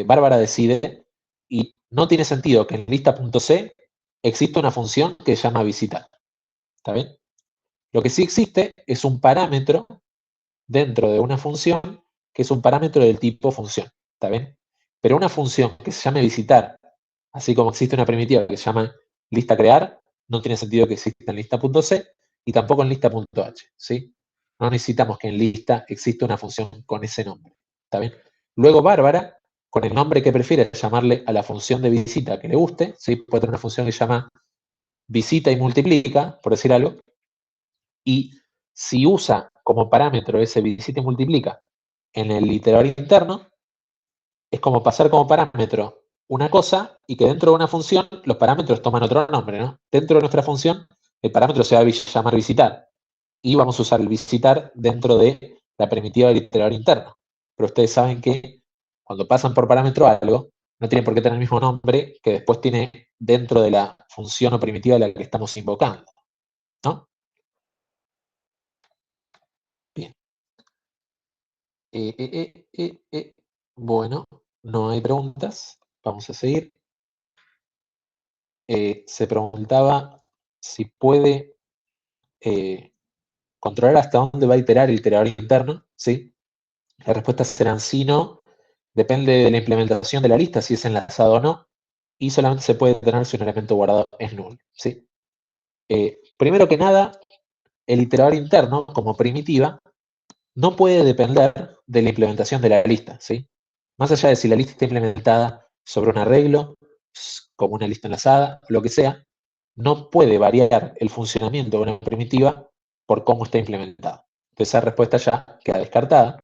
Speaker 3: Bárbara decide y no tiene sentido que en lista.c exista una función que se llama visitar, ¿está bien? Lo que sí existe es un parámetro dentro de una función que es un parámetro del tipo función, ¿está bien? Pero una función que se llame visitar, así como existe una primitiva que se llama lista crear, no tiene sentido que exista en lista.c y tampoco en lista.h, ¿sí? No necesitamos que en lista exista una función con ese nombre, ¿está bien? Luego Bárbara, con el nombre que prefiere llamarle a la función de visita que le guste, ¿sí? Puede tener una función que se llama visita y multiplica, por decir algo, y si usa como parámetro ese visita y multiplica en el iterador interno, es como pasar como parámetro una cosa y que dentro de una función los parámetros toman otro nombre, ¿no? Dentro de nuestra función el parámetro se va a llamar visitar y vamos a usar el visitar dentro de la primitiva del iterador interno. Pero ustedes saben que cuando pasan por parámetro algo, no tiene por qué tener el mismo nombre que después tiene dentro de la función o primitiva de la que estamos invocando, ¿no? Bien. Bueno, no hay preguntas. Vamos a seguir. Se preguntaba si puede controlar hasta dónde va a iterar el iterador interno. ¿Sí? Las respuestas serán sí, no. Depende de la implementación de la lista, si es enlazado o no. Y solamente se puede detener si un elemento guardado es null. ¿Sí? Primero que nada, el iterador interno, como primitiva, no puede depender de la implementación de la lista, ¿sí? Más allá de si la lista está implementada sobre un arreglo, como una lista enlazada, lo que sea, no puede variar el funcionamiento de una primitiva por cómo está implementada. Entonces esa respuesta ya queda descartada.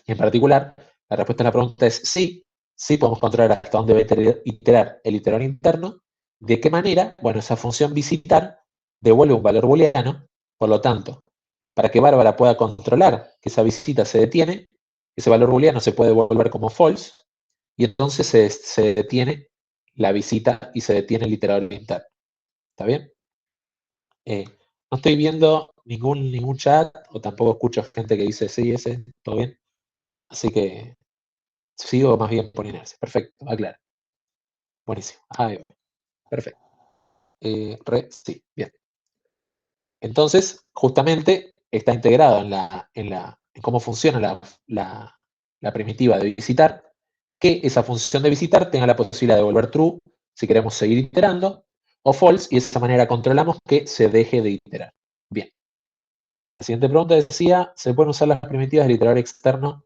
Speaker 3: En particular, la respuesta a la pregunta es sí, sí podemos controlar hasta dónde va a iterar el iterador interno. ¿De qué manera? Bueno, esa función visitar devuelve un valor booleano, por lo tanto, para que Bárbara pueda controlar que esa visita se detiene, ese valor booleano se puede devolver como false, y entonces se detiene la visita y se detiene el iterador interno. ¿Está bien? No estoy viendo ningún chat, o tampoco escucho gente que dice sí, ese, todo bien. Así que sigo más bien por inercia. Perfecto, aclaro. Buenísimo. Ahí va. Perfecto. Sí, bien. Entonces, justamente está integrado en cómo funciona la primitiva de visitar, que esa función de visitar tenga la posibilidad de devolver true si queremos seguir iterando, o false, y de esa manera controlamos que se deje de iterar. Bien. La siguiente pregunta decía, ¿se pueden usar las primitivas del iterador externo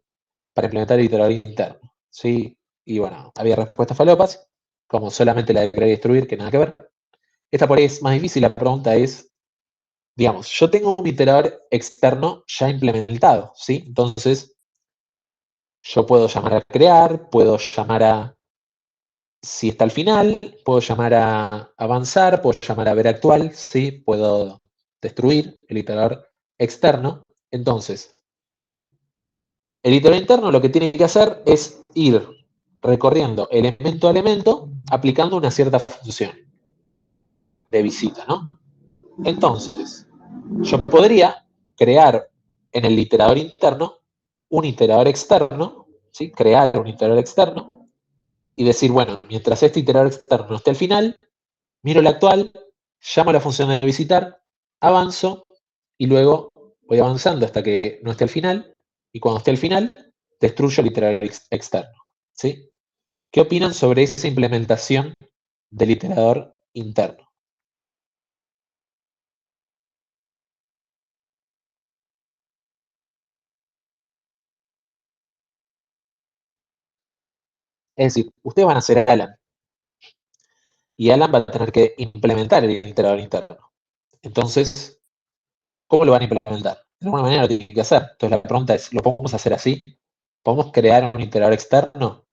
Speaker 3: para implementar el iterador interno? ¿Sí? Y bueno, había respuestas falopas, como solamente la de crear y destruir, que nada que ver. Esta por ahí es más difícil, la pregunta es, digamos, yo tengo un iterador externo ya implementado, ¿sí? Entonces, yo puedo llamar a crear, puedo llamar a, si está al final, puedo llamar a avanzar, puedo llamar a ver actual, ¿sí? Puedo destruir el iterador externo. Entonces, el iterador interno lo que tiene que hacer es ir recorriendo elemento a elemento, aplicando una cierta función de visita, ¿no? Entonces, yo podría crear en el iterador interno un iterador externo, ¿sí? Crear un iterador externo y decir, bueno, mientras este iterador externo esté al final, miro el actual, llamo a la función de visitar, avanzo y luego voy avanzando hasta que no esté al final y cuando esté al final, destruyo el iterador externo, ¿sí? ¿Qué opinan sobre esa implementación del iterador interno? Es decir, ustedes van a hacer Alan y Alan va a tener que implementar el iterador interno. Entonces, ¿cómo lo van a implementar? De alguna manera lo tienen que hacer. Entonces la pregunta es, ¿lo podemos hacer así? ¿Podemos crear un iterador externo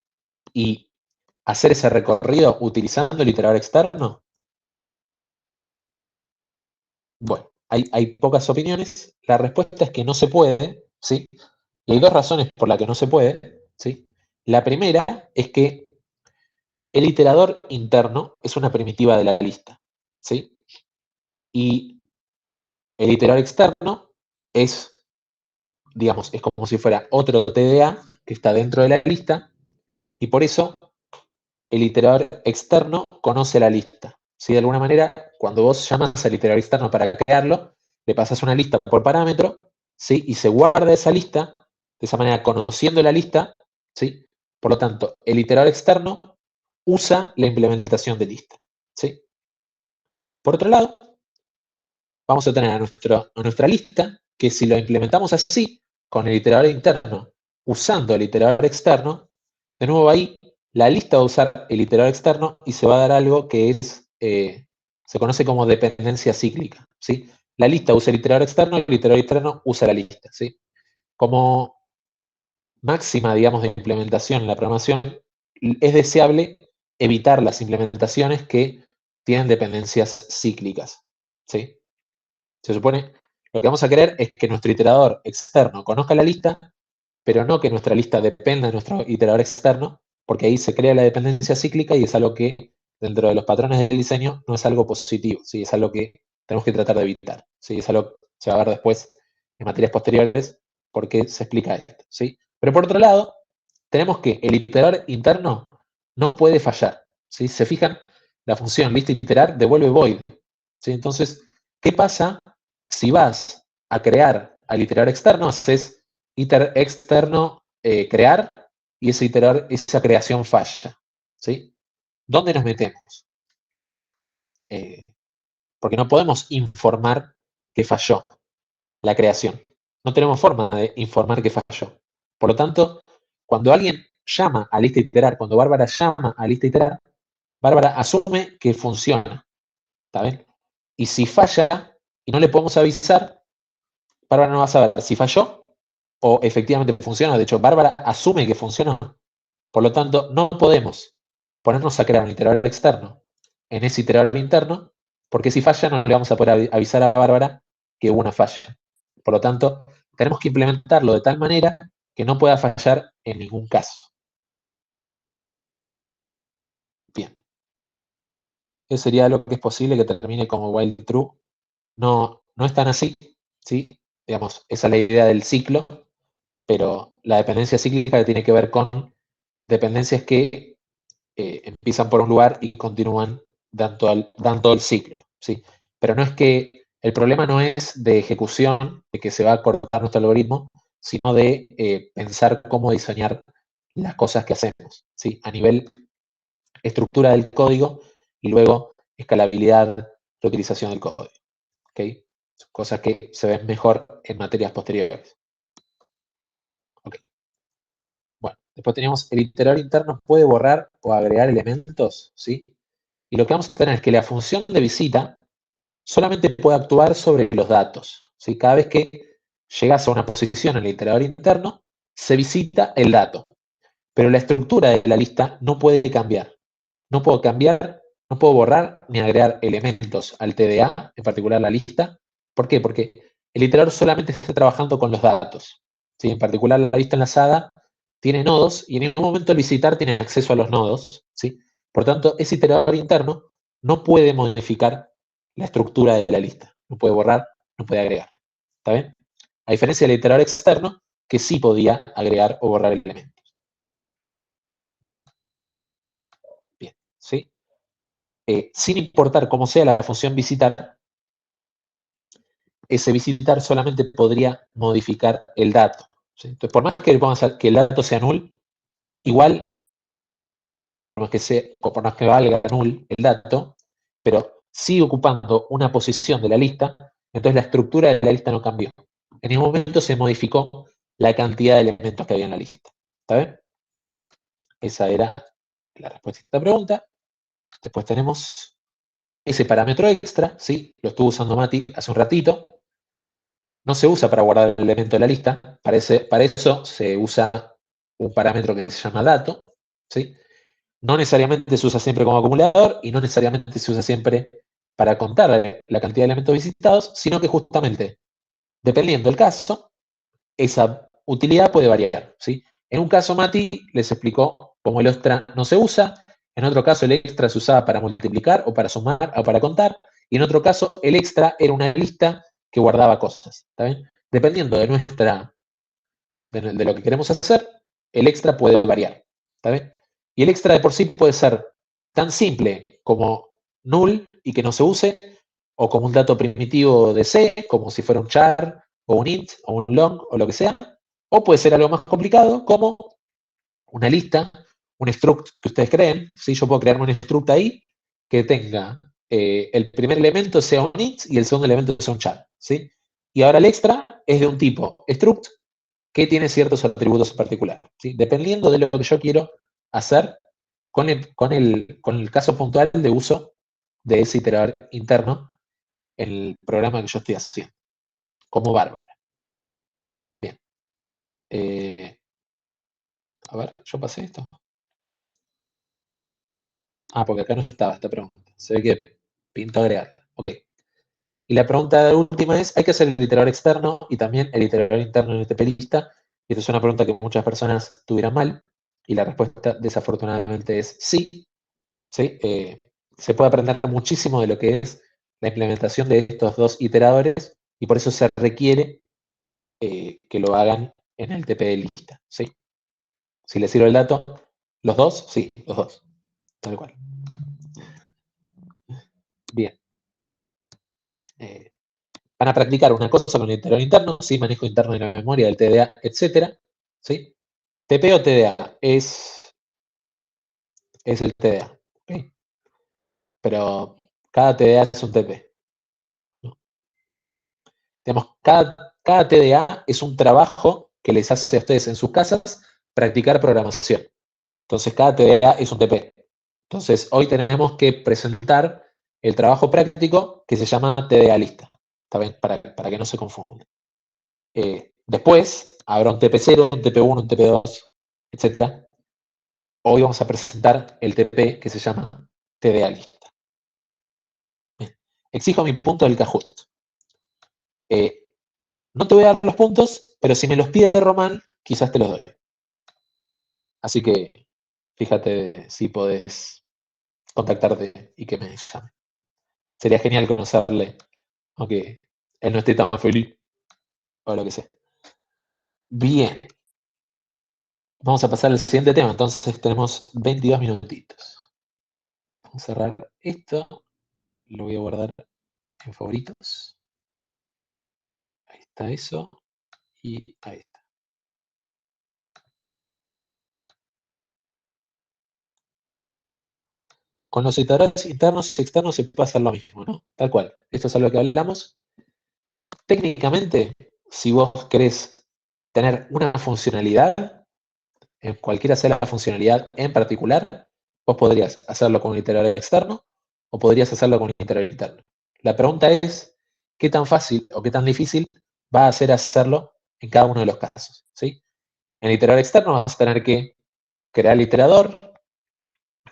Speaker 3: y hacer ese recorrido utilizando el iterador externo? Bueno, hay pocas opiniones. La respuesta es que no se puede, ¿sí? Y hay dos razones por las que no se puede, ¿sí? La primera es que el iterador interno es una primitiva de la lista, ¿sí? Y el iterador externo es, digamos, es como si fuera otro TDA que está dentro de la lista y por eso el iterador externo conoce la lista. ¿Sí? De alguna manera, cuando vos llamas al iterador externo para crearlo, le pasas una lista por parámetro, ¿sí? Y se guarda esa lista, de esa manera conociendo la lista, ¿sí? Por lo tanto, el iterador externo usa la implementación de lista, ¿sí? Por otro lado, vamos a tener a nuestra lista, que si lo implementamos así, con el iterador interno, usando el iterador externo, de nuevo ahí la lista va a usar el iterador externo y se va a dar algo que es, se conoce como dependencia cíclica, ¿sí? La lista usa el iterador externo usa la lista, ¿sí? Como máxima, digamos, de implementación en la programación, es deseable evitar las implementaciones que tienen dependencias cíclicas, ¿sí? Se supone, lo que vamos a querer es que nuestro iterador externo conozca la lista, pero no que nuestra lista dependa de nuestro iterador externo, porque ahí se crea la dependencia cíclica y es algo que dentro de los patrones del diseño no es algo positivo, ¿sí? Es algo que tenemos que tratar de evitar, ¿sí? Es algo que se va a ver después en materias posteriores porque se explica esto, ¿sí? Pero por otro lado, tenemos que el iterador interno no puede fallar, ¿sí? Se fijan, la función lista iterar devuelve void, ¿sí? Entonces, ¿qué pasa si vas a crear al iterador externo? Haces iter externo crear y esa creación falla, ¿sí? ¿Dónde nos metemos? Porque no podemos informar que falló la creación. No tenemos forma de informar que falló. Por lo tanto, cuando alguien llama a lista iterar, cuando Bárbara llama a lista iterar, Bárbara asume que funciona, ¿está bien? Y si falla y no le podemos avisar, Bárbara no va a saber si falló o efectivamente funciona. De hecho, Bárbara asume que funcionó. Por lo tanto, no podemos ponernos a crear un iterador externo en ese iterador interno, porque si falla no le vamos a poder avisar a Bárbara que hubo una falla. Por lo tanto, tenemos que implementarlo de tal manera que no pueda fallar en ningún caso. Bien. Eso sería lo que es posible que termine como while true. No, no es tan así. ¿sí? Digamos, esa es la idea del ciclo, pero la dependencia cíclica tiene que ver con dependencias que empiezan por un lugar y continúan dan todo el ciclo, ¿sí? Pero no es que el problema no es de ejecución, de que se va a cortar nuestro algoritmo, sino de pensar cómo diseñar las cosas que hacemos, ¿sí? A nivel estructura del código y luego escalabilidad, reutilización del código, ¿ok? Cosas que se ven mejor en materias posteriores. Ok. Bueno, después tenemos el iterador interno puede borrar o agregar elementos, ¿sí? Y lo que vamos a tener es que la función de visita solamente puede actuar sobre los datos, ¿sí? Cada vez que llegas a una posición en el iterador interno, se visita el dato, pero la estructura de la lista no puede cambiar. No puedo cambiar, no puedo borrar ni agregar elementos al TDA, en particular la lista. ¿Por qué? Porque el iterador solamente está trabajando con los datos, ¿sí? En particular la lista enlazada tiene nodos y en ningún momento el visitar tiene acceso a los nodos, ¿sí? Por tanto, ese iterador interno no puede modificar la estructura de la lista. No puede borrar, no puede agregar. ¿Está bien? A diferencia del iterador externo, que sí podía agregar o borrar elementos. Bien, ¿sí? Sin importar cómo sea la función visitar, ese visitar solamente podría modificar el dato, ¿sí? Entonces, por más que vamos a que el dato sea null, igual, por más que valga null el dato, pero sigue ocupando una posición de la lista, entonces la estructura de la lista no cambió. En ningún momento se modificó la cantidad de elementos que había en la lista. ¿Está bien? Esa era la respuesta a esta pregunta. Después tenemos ese parámetro extra, ¿sí? Lo estuvo usando Mati hace un ratito. No se usa para guardar el elemento de la lista. Para eso se usa un parámetro que se llama dato, ¿sí? No necesariamente se usa siempre como acumulador y no necesariamente se usa siempre para contar la cantidad de elementos visitados, sino que justamente, dependiendo del caso, esa utilidad puede variar, ¿sí? En un caso, Mati les explicó cómo el extra no se usa, en otro caso el extra se usaba para multiplicar o para sumar o para contar, y en otro caso el extra era una lista que guardaba cosas, ¿está bien? Dependiendo de de lo que queremos hacer, el extra puede variar, ¿está bien? Y el extra de por sí puede ser tan simple como null y que no se use, o como un dato primitivo de C, como si fuera un char, o un int, o un long, o lo que sea, o puede ser algo más complicado, como una lista, un struct que ustedes creen, ¿sí? Yo puedo crearme un struct ahí que tenga el primer elemento sea un int y el segundo elemento sea un char, ¿sí? Y ahora el extra es de un tipo struct que tiene ciertos atributos particulares, ¿sí? Dependiendo de lo que yo quiero hacer con el caso puntual de uso de ese iterador interno en el programa que yo estoy haciendo, como Bárbara. Bien. A ver, yo pasé esto. Ah, porque acá no estaba esta pregunta. Se ve que pinto agregar. Ok. Y la pregunta última es, ¿hay que hacer el iterador externo y también el iterador interno en el TP lista? Y esta es una pregunta que muchas personas tuvieran mal. Y la respuesta, desafortunadamente, es sí. ¿Sí? Se puede aprender muchísimo de lo que es la implementación de estos dos iteradores y por eso se requiere que lo hagan en el TP de lista. ¿Sí? Si les sirve el dato, ¿los dos? Sí, los dos. Tal cual. Bien. Van a practicar una cosa con el iterador interno, ¿sí? Manejo interno de la memoria, del TDA, etc. ¿Sí? TP o TDA es el TDA. ¿Okay? Pero cada TDA es un TP. ¿No? Digamos, cada TDA es un trabajo que les hace a ustedes en sus casas practicar programación. Entonces, cada TDA es un TP. Entonces, hoy tenemos que presentar el trabajo práctico que se llama TDA lista. ¿Está bien? Para que no se confunda. Después, habrá un TP0, un TP1, un TP2, etc. Hoy vamos a presentar el TP que se llama TDA lista. Bien. Exijo mi punto del Kahoot. No te voy a dar los puntos, pero si me los pide Román, quizás te los doy. Así que fíjate si podés contactarte y que me llame. Sería genial conocerle, aunque él no esté tan feliz. o lo que sea. Bien. Vamos a pasar al siguiente tema. Entonces tenemos 22 minutitos. Vamos a cerrar esto. Lo voy a guardar en favoritos. Ahí está eso. Y ahí está. Con los iteradores internos y externos se puede hacer lo mismo, ¿no? Tal cual. Esto es algo que hablamos. Técnicamente, si vos querés tener una funcionalidad, en cualquiera sea la funcionalidad en particular, vos podrías hacerlo con un iterador externo o podrías hacerlo con un iterador interno. La pregunta es, ¿qué tan fácil o qué tan difícil va a ser hacerlo en cada uno de los casos? ¿Sí? En el iterador externo vas a tener que crear el iterador,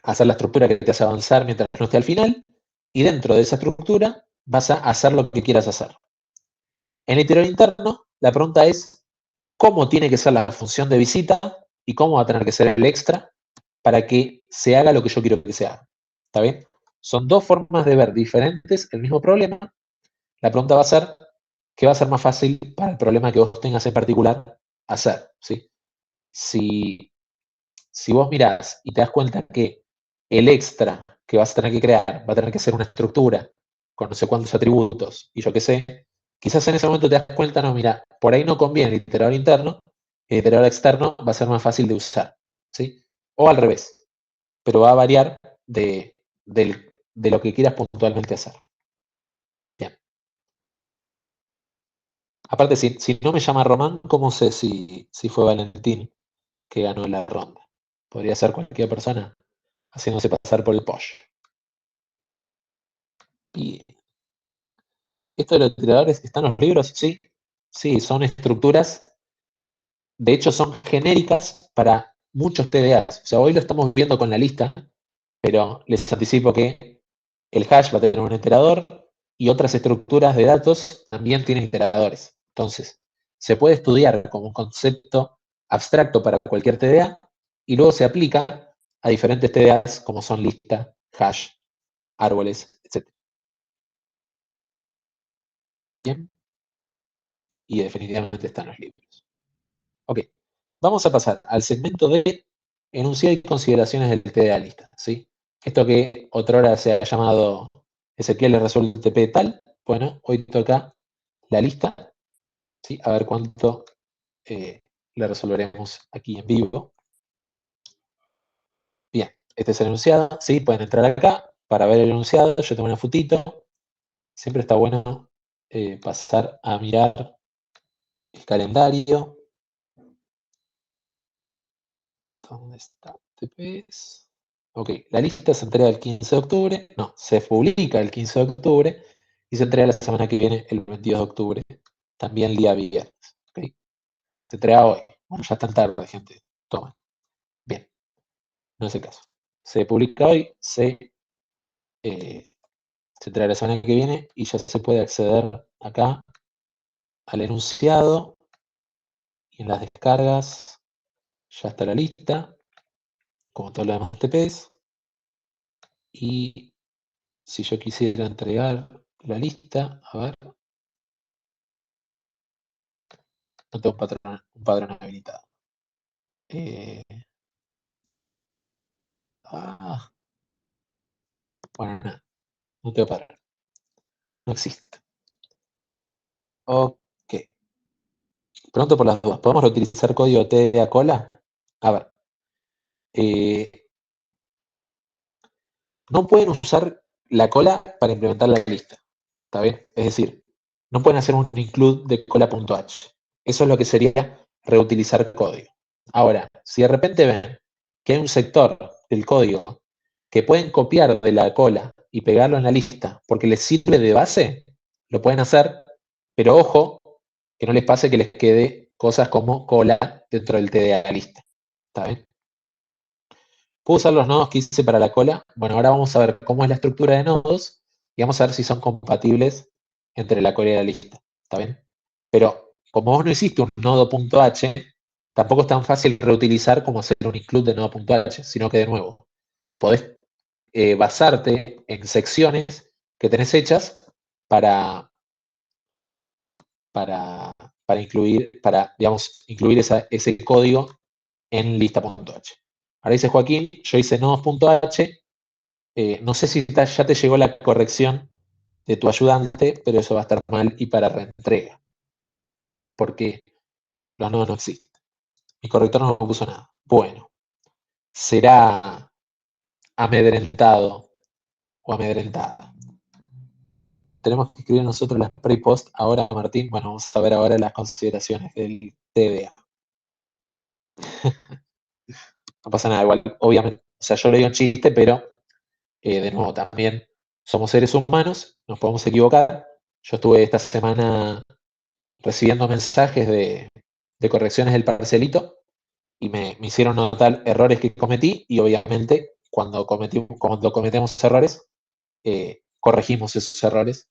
Speaker 3: hacer la estructura que te hace avanzar mientras no esté al final, y dentro de esa estructura vas a hacer lo que quieras hacer. En el iterador interno, la pregunta es, ¿cómo tiene que ser la función de visita y cómo va a tener que ser el extra para que se haga lo que yo quiero que se haga? ¿Está bien? Son dos formas de ver diferentes el mismo problema. La pregunta va a ser, ¿qué va a ser más fácil para el problema que vos tengas en particular hacer? ¿Sí? Si vos mirás y te das cuenta que el extra que vas a tener que crear va a tener que ser una estructura con no sé cuántos atributos y yo qué sé, quizás en ese momento te das cuenta, no, mira, por ahí no conviene el iterador interno, el iterador externo va a ser más fácil de usar, ¿sí? O al revés, pero va a variar de lo que quieras puntualmente hacer. Bien. Aparte, si no me llama Román, ¿cómo sé si fue Valentín que ganó la ronda? Podría ser cualquier persona haciéndose pasar por el Posh. Bien. Esto de los iteradores está en los libros, sí. Sí, son estructuras, de hecho son genéricas para muchos TDAs. O sea, hoy lo estamos viendo con la lista, pero les anticipo que el hash va a tener un iterador y otras estructuras de datos también tienen iteradores. Entonces, se puede estudiar como un concepto abstracto para cualquier TDA y luego se aplica a diferentes TDAs como son lista, hash, árboles, etc. Bien, y definitivamente están los libros. Ok, vamos a pasar al segmento de enunciado y consideraciones del TDA lista, ¿sí? Esto que otrora se ha llamado Ezequiel le resuelve el TP tal, bueno, hoy toca la lista, ¿sí? A ver cuánto le resolveremos aquí en vivo. Bien, este es el enunciado, ¿sí? Pueden entrar acá para ver el enunciado, yo tengo una fotito, siempre está bueno pasar a mirar el calendario. ¿Dónde está? TPS. Ok, la lista se entrega el 15 de octubre, no, se publica el 15 de octubre y se entrega la semana que viene, el 22 de octubre, también el día viernes. Okay. Se entrega hoy. Bueno, ya están tarde, gente. Toma. Bien, no es el caso. Se publica hoy, se entrega la semana que viene y ya se puede acceder acá al enunciado y en las descargas ya está la lista, como todos los demás TPs. Y si yo quisiera entregar la lista, a ver, no tengo un padrón habilitado. Bueno, nada, no tengo padrón. No existe. Ok. Pronto por las dudas. ¿Podemos reutilizar código TDA cola? A ver. No pueden usar la cola para implementar la lista. ¿Está bien? Es decir, no pueden hacer un include de cola.h. Eso es lo que sería reutilizar código. Ahora, si de repente ven que hay un sector del código que pueden copiar de la cola y pegarlo en la lista porque les sirve de base, lo pueden hacer, pero ojo, que no les pase que les quede cosas como cola dentro del TDA lista. ¿Está bien? ¿Puedo usar los nodos que hice para la cola? Bueno, ahora vamos a ver cómo es la estructura de nodos y vamos a ver si son compatibles entre la cola y la lista. ¿Está bien? Pero como vos no hiciste un nodo.h, tampoco es tan fácil reutilizar como hacer un include de nodo.h, sino que de nuevo, podés basarte en secciones que tenés hechas para digamos, incluir ese código en lista.h. Ahora dice Joaquín, yo hice nodos.h, no sé si ya te llegó la corrección de tu ayudante, pero eso va a estar mal y para reentrega, porque los nodos no existen. Mi corrector no me puso nada. Bueno, será amedrentado o amedrentada. Tenemos que escribir nosotros las pre y post ahora, Martín. Bueno, vamos a ver ahora las consideraciones del TDA. No pasa nada, igual, obviamente. O sea, yo lo digo en chiste, pero de nuevo, también somos seres humanos, nos podemos equivocar. Yo estuve esta semana recibiendo mensajes de correcciones del parcelito y me hicieron notar errores que cometí y obviamente cuando cometemos errores, corregimos esos errores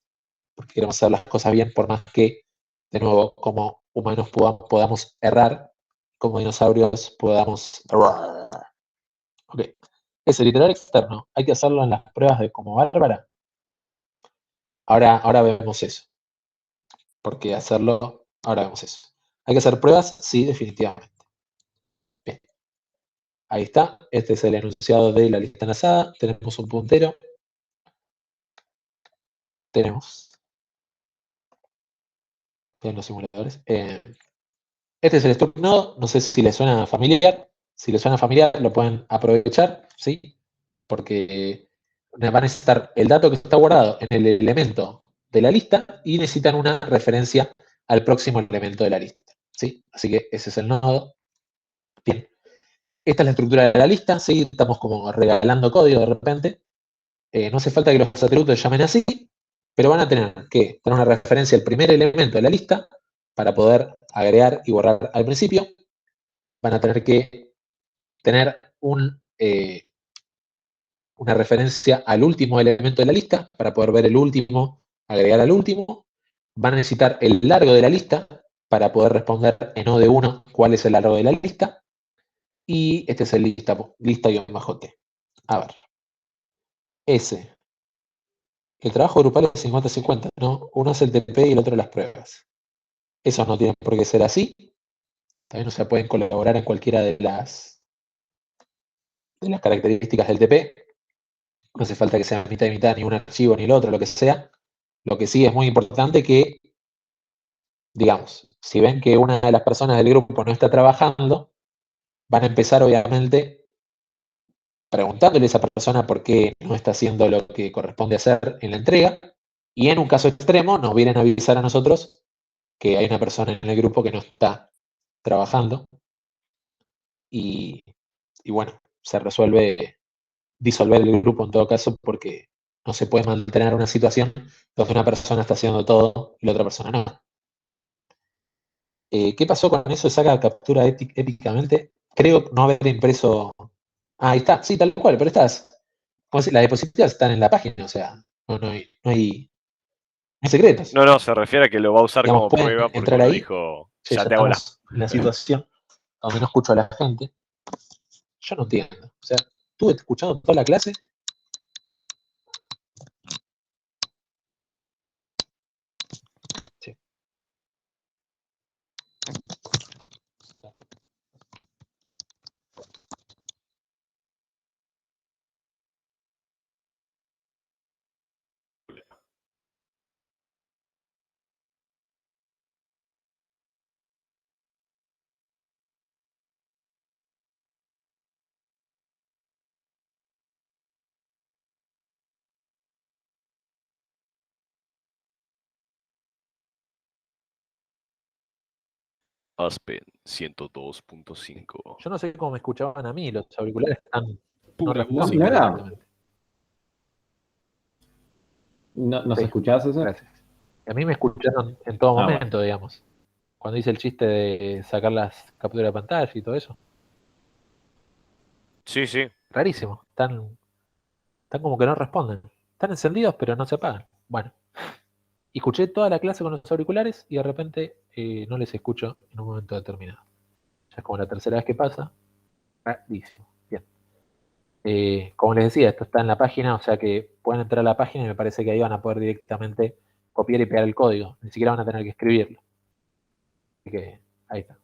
Speaker 3: porque queremos hacer las cosas bien por más que, de nuevo, como humanos podamos errar, como dinosaurios podamos errar. Ok. Ese literal externo, hay que hacerlo en las pruebas de como Bárbara. Ahora vemos eso. Porque hacerlo, ahora vemos eso. ¿Hay que hacer pruebas? Sí, definitivamente. Bien. Ahí está. Este es el enunciado de la lista enlazada. Tenemos un puntero. Tenemos. En los simuladores. Este es el struct node. No sé si les suena familiar. Si les suena familiar, lo pueden aprovechar, ¿sí? Porque van a necesitar el dato que está guardado en el elemento de la lista y necesitan una referencia al próximo elemento de la lista, ¿sí? Así que ese es el nodo. Bien. Esta es la estructura de la lista, ¿sí? Estamos como regalando código de repente. No hace falta que los atributos se llamen así, pero van a tener que tener una referencia al primer elemento de la lista para poder agregar y borrar al principio. Van a tener que tener una referencia al último elemento de la lista para poder ver el último, agregar al último. Van a necesitar el largo de la lista para poder responder en O de 1 cuál es el largo de la lista. Y este es el lista-t. A ver. S. El trabajo grupal es 50-50, ¿no? Uno es el TP y el otro las pruebas. Esos no tienen por qué ser así. También se pueden colaborar en cualquiera de las características del TP. No hace falta que sea mitad y mitad, ni un archivo, ni el otro, lo que sea. Lo que sí es muy importante que, digamos, si ven que una de las personas del grupo no está trabajando, van a empezar, obviamente, preguntándole a esa persona por qué no está haciendo lo que corresponde hacer en la entrega. Y en un caso extremo, nos vienen a avisar a nosotros que hay una persona en el grupo que no está trabajando. Y bueno, se resuelve disolver el grupo en todo caso porque no se puede mantener una situación donde una persona está haciendo todo y la otra persona no. ¿Qué pasó con eso? Saca captura épicamente. Creo no haber impreso. Ah, ahí está, sí, tal cual, pero las diapositivas están en la página, o sea, no hay secretos.
Speaker 6: No, se refiere a que lo va a usar
Speaker 3: Digamos,
Speaker 6: como
Speaker 3: pueden
Speaker 6: prueba porque
Speaker 3: entrar
Speaker 6: uno
Speaker 3: ahí.
Speaker 6: dijo,
Speaker 3: Che,
Speaker 6: ya
Speaker 3: ya
Speaker 6: te hago
Speaker 3: estamos en la situación donde no escucho a la gente. Yo no entiendo. O sea, estuve escuchando toda la clase. Sí.
Speaker 6: Aspen 102.5.
Speaker 3: Yo no sé cómo me escuchaban a mí, los auriculares están no
Speaker 10: Pura
Speaker 3: responden
Speaker 10: música.
Speaker 3: directamente.
Speaker 10: ¿Nos
Speaker 3: Sí,
Speaker 10: escuchás, César?
Speaker 3: gracias. A mí me escucharon en todo
Speaker 10: Ah,
Speaker 3: momento, digamos. Cuando hice el chiste de sacar las capturas de pantalla y todo eso.
Speaker 6: Sí, sí.
Speaker 3: Rarísimo. Están como que no responden. Están encendidos, pero no se apagan. Bueno. Y escuché toda la clase con los auriculares y de repente no les escucho en un momento determinado. Ya es como la tercera vez que pasa. Rarísimo. Bien. Como les decía, esto está en la página, o sea que pueden entrar a la página y me parece que ahí van a poder directamente copiar y pegar el código. Ni siquiera van a tener que escribirlo. Así que ahí está.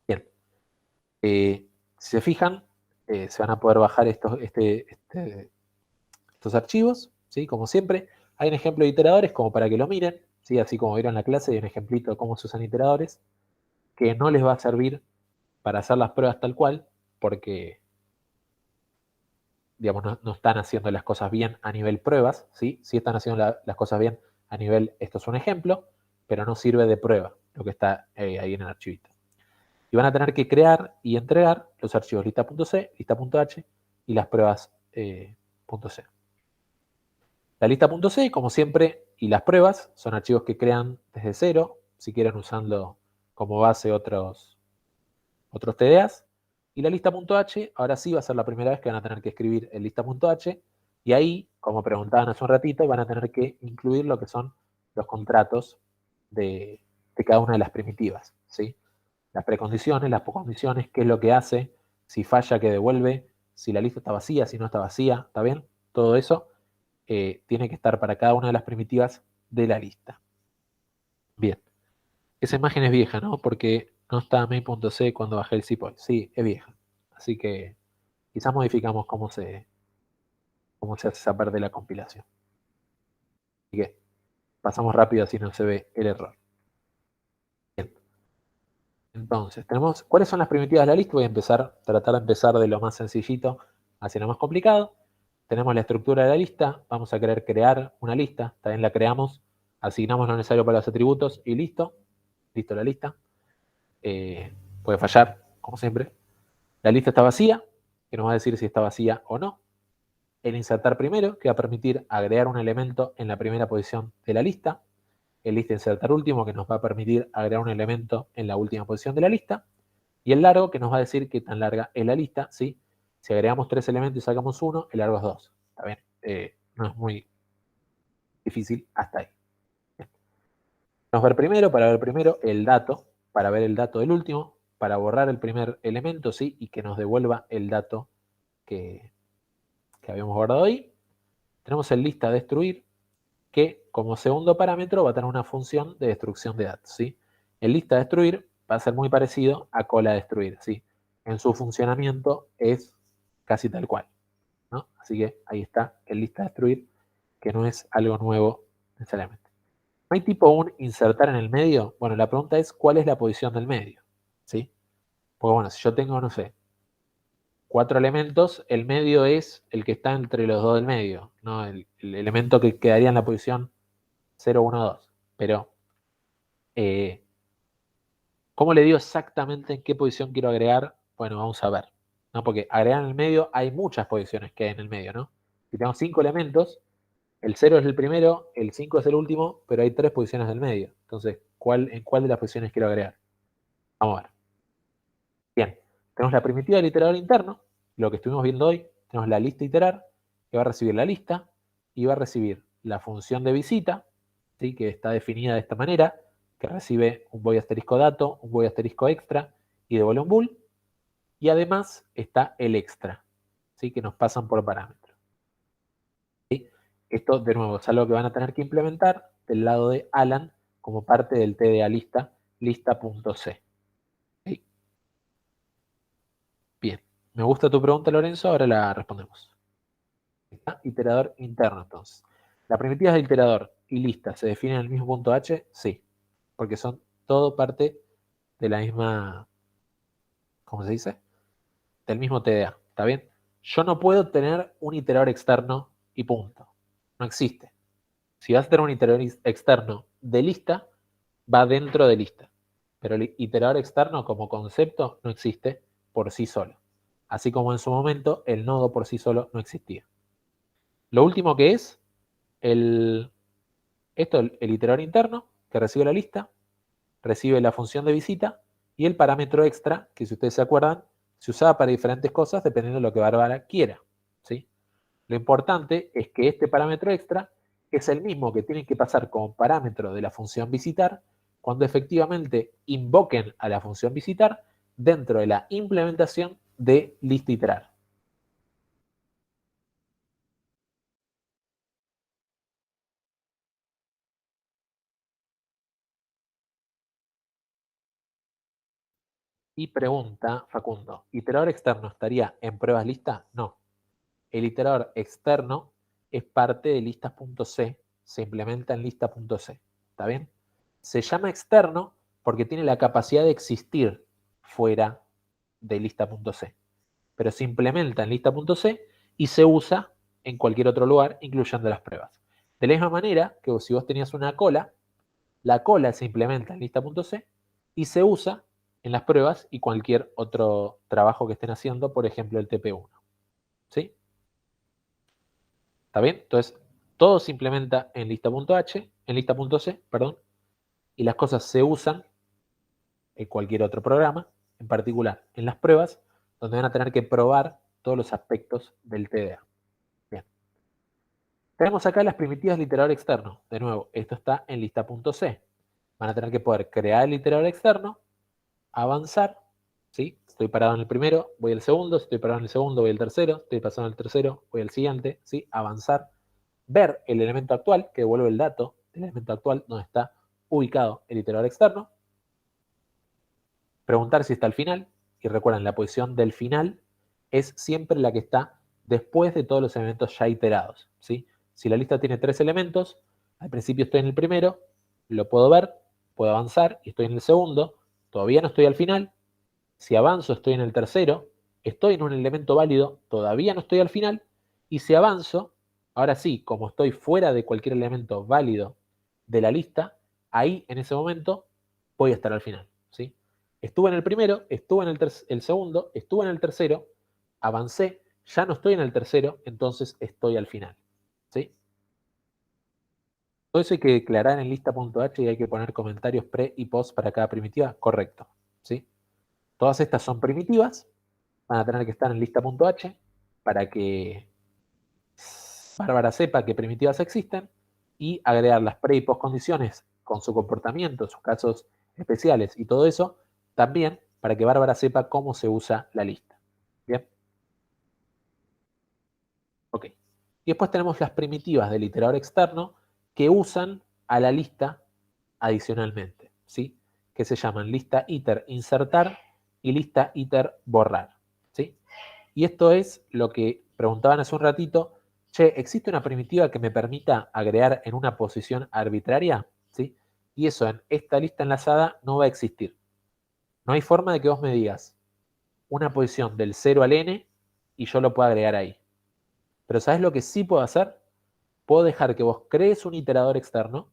Speaker 3: Bien. Si se fijan, se van a poder bajar estos archivos, ¿sí? Como siempre. Hay un ejemplo de iteradores como para que lo miren, ¿sí? Así como vieron en la clase, hay un ejemplito de cómo se usan iteradores, que no les va a servir para hacer las pruebas tal cual, porque digamos, no están haciendo las cosas bien a nivel pruebas, ¿sí? Sí están haciendo las cosas bien a nivel, esto es un ejemplo, pero no sirve de prueba lo que está ahí en el archivito. Y van a tener que crear y entregar los archivos lista.c, lista.h y las pruebas .c. La lista.c, como siempre, y las pruebas son archivos que crean desde cero, si quieren usando como base otros TDAs. Y la lista.h, ahora sí va a ser la primera vez que van a tener que escribir el lista.h, y ahí, como preguntaban hace un ratito, van a tener que incluir lo que son los contratos de cada una de las primitivas, ¿sí? Las precondiciones, las poscondiciones, qué es lo que hace, si falla, qué devuelve, si la lista está vacía, si no está vacía, ¿está bien? Todo eso tiene que estar para cada una de las primitivas de la lista. Bien. Esa imagen es vieja, ¿no? Porque no está main.c cuando bajé el zip-hoy. Sí, es vieja. Así que quizás modificamos cómo se hace esa parte de la compilación. Así que pasamos rápido así no se ve el error. Bien. Entonces, ¿cuáles son las primitivas de la lista? Voy a tratar de empezar de lo más sencillito hacia lo más complicado. Tenemos la estructura de la lista. Vamos a querer crear una lista. También la creamos. Asignamos lo necesario para los atributos y listo. Listo la lista. Puede fallar, como siempre. La lista está vacía, que nos va a decir si está vacía o no. El insertar primero, que va a permitir agregar un elemento en la primera posición de la lista. El lista insertar último, que nos va a permitir agregar un elemento en la última posición de la lista. Y el largo, que nos va a decir qué tan larga es la lista, ¿sí? Si agregamos 3 elementos y sacamos 1, el largo es 2. ¿Está bien? No es muy difícil hasta ahí. Bien. Vamos a ver primero, para ver primero el dato, para ver el dato del último, para borrar el primer elemento, ¿sí? Y que nos devuelva el dato que habíamos guardado ahí. Tenemos el lista destruir, que como segundo parámetro va a tener una función de destrucción de datos, ¿sí? El lista destruir va a ser muy parecido a cola destruir, ¿sí? En su funcionamiento es casi tal cual, ¿no? Así que ahí está el lista destruir, que no es algo nuevo necesariamente. ¿No hay tipo un insertar en el medio? Bueno, la pregunta es ¿cuál es la posición del medio? ¿Sí? Pues bueno, si yo tengo, no sé, 4 elementos, el medio es el que está entre los dos del medio, ¿no? El elemento que quedaría en la posición 0, 1, 2. Pero, ¿cómo le digo exactamente en qué posición quiero agregar? Bueno, vamos a ver, ¿no? Porque agregar en el medio hay muchas posiciones que hay en el medio, ¿no? Si tengo 5 elementos, el 0 es el primero, el 5 es el último, pero hay 3 posiciones del medio. Entonces, ¿en cuál de las posiciones quiero agregar? Vamos a ver. Bien, tenemos la primitiva del iterador interno, lo que estuvimos viendo hoy. Tenemos la lista iterar, que va a recibir la lista, y va a recibir la función de visita, ¿sí? Que está definida de esta manera, que recibe un void asterisco dato, un void asterisco extra, y devuelve un bool. Y además está el extra, ¿sí? Que nos pasan por parámetro. ¿Sí? Esto, de nuevo, es algo que van a tener que implementar del lado de Alan como parte del TDA lista, lista.c. ¿Sí? Bien, me gusta tu pregunta, Lorenzo, ahora la respondemos. ¿Está? Iterador interno, entonces. ¿La primitiva de iterador y lista se definen en el mismo punto H? Sí, porque son todo parte de la misma, ¿cómo se dice? Del mismo TDA, ¿está bien? Yo no puedo tener un iterador externo y punto. No existe. Si vas a tener un iterador externo de lista, va dentro de lista. Pero el iterador externo como concepto no existe por sí solo. Así como en su momento el nodo por sí solo no existía. Lo último que es el iterador interno que recibe la lista, recibe la función de visita y el parámetro extra, que si ustedes se acuerdan, se usaba para diferentes cosas dependiendo de lo que Bárbara quiera, ¿sí? Lo importante es que este parámetro extra es el mismo que tienen que pasar como parámetro de la función visitar cuando efectivamente invoquen a la función visitar dentro de la implementación de lista iterar. Y pregunta Facundo, ¿iterador externo estaría en pruebas lista? No. El iterador externo es parte de listas.c, se implementa en lista.c. ¿Está bien? Se llama externo porque tiene la capacidad de existir fuera de lista.c, pero se implementa en lista.c y se usa en cualquier otro lugar, incluyendo las pruebas. De la misma manera que si vos tenías una cola, la cola se implementa en lista.c y se usa en las pruebas y cualquier otro trabajo que estén haciendo, por ejemplo el TP1. ¿Sí? ¿Está bien? Entonces, todo se implementa en lista.h, en lista.c, perdón, y las cosas se usan en cualquier otro programa, en particular en las pruebas, donde van a tener que probar todos los aspectos del TDA. Bien. Tenemos acá las primitivas del iterador externo. De nuevo, esto está en lista.c. Van a tener que poder crear el iterador externo, avanzar, ¿sí? Estoy parado en el primero, voy al segundo, estoy parado en el segundo, voy al tercero, estoy pasando al tercero, voy al siguiente, ¿sí? Avanzar, ver el elemento actual, que devuelve el dato del elemento actual donde está ubicado el iterador externo, preguntar si está al final, y recuerden, la posición del final es siempre la que está después de todos los elementos ya iterados, ¿sí? Si la lista tiene 3 elementos, al principio estoy en el primero, lo puedo ver, puedo avanzar y estoy en el segundo, todavía no estoy al final. Si avanzo estoy en el tercero, estoy en un elemento válido, todavía no estoy al final. Y si avanzo, ahora sí, como estoy fuera de cualquier elemento válido de la lista, ahí en ese momento voy a estar al final, ¿sí? Estuve en el primero, estuve en el segundo, estuve en el tercero, avancé, ya no estoy en el tercero, entonces estoy al final, ¿sí? Todo eso hay que declarar en lista.h y hay que poner comentarios pre y post para cada primitiva, correcto, ¿sí? Todas estas son primitivas, van a tener que estar en lista.h para que Bárbara sepa que primitivas existen y agregar las pre y post condiciones con su comportamiento, sus casos especiales y todo eso, también para que Bárbara sepa cómo se usa la lista. ¿Bien? Ok. Y después tenemos las primitivas del iterador externo que usan a la lista adicionalmente, ¿sí? Que se llaman lista iter insertar y lista iter borrar, ¿sí? Y esto es lo que preguntaban hace un ratito. Che, ¿existe una primitiva que me permita agregar en una posición arbitraria? ¿Sí? Y eso en esta lista enlazada no va a existir. No hay forma de que vos me digas una posición del 0 al n y yo lo pueda agregar ahí. Pero ¿sabes lo que sí puedo hacer? Puedo dejar que vos crees un iterador externo,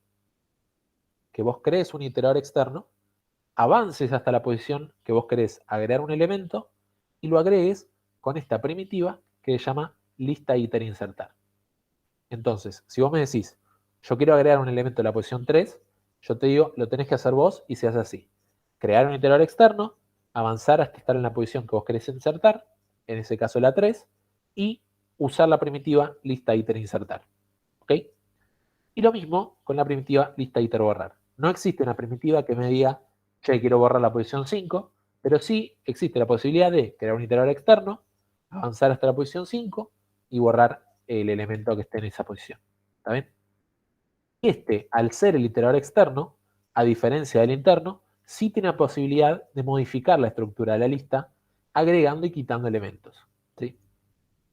Speaker 3: avances hasta la posición que vos querés agregar un elemento y lo agregues con esta primitiva que se llama lista iter insertar. Entonces, si vos me decís, yo quiero agregar un elemento en la posición 3, yo te digo, lo tenés que hacer vos y se hace así. Crear un iterador externo, avanzar hasta estar en la posición que vos querés insertar, en ese caso la 3, y usar la primitiva lista iter insertar. ¿Ok? Y lo mismo con la primitiva lista iter borrar. No existe una primitiva que me diga, che, quiero borrar la posición 5, pero sí existe la posibilidad de crear un iterador externo, avanzar hasta la posición 5 y borrar el elemento que esté en esa posición. ¿Está bien? Este, al ser el iterador externo, a diferencia del interno, sí tiene la posibilidad de modificar la estructura de la lista agregando y quitando elementos, ¿sí?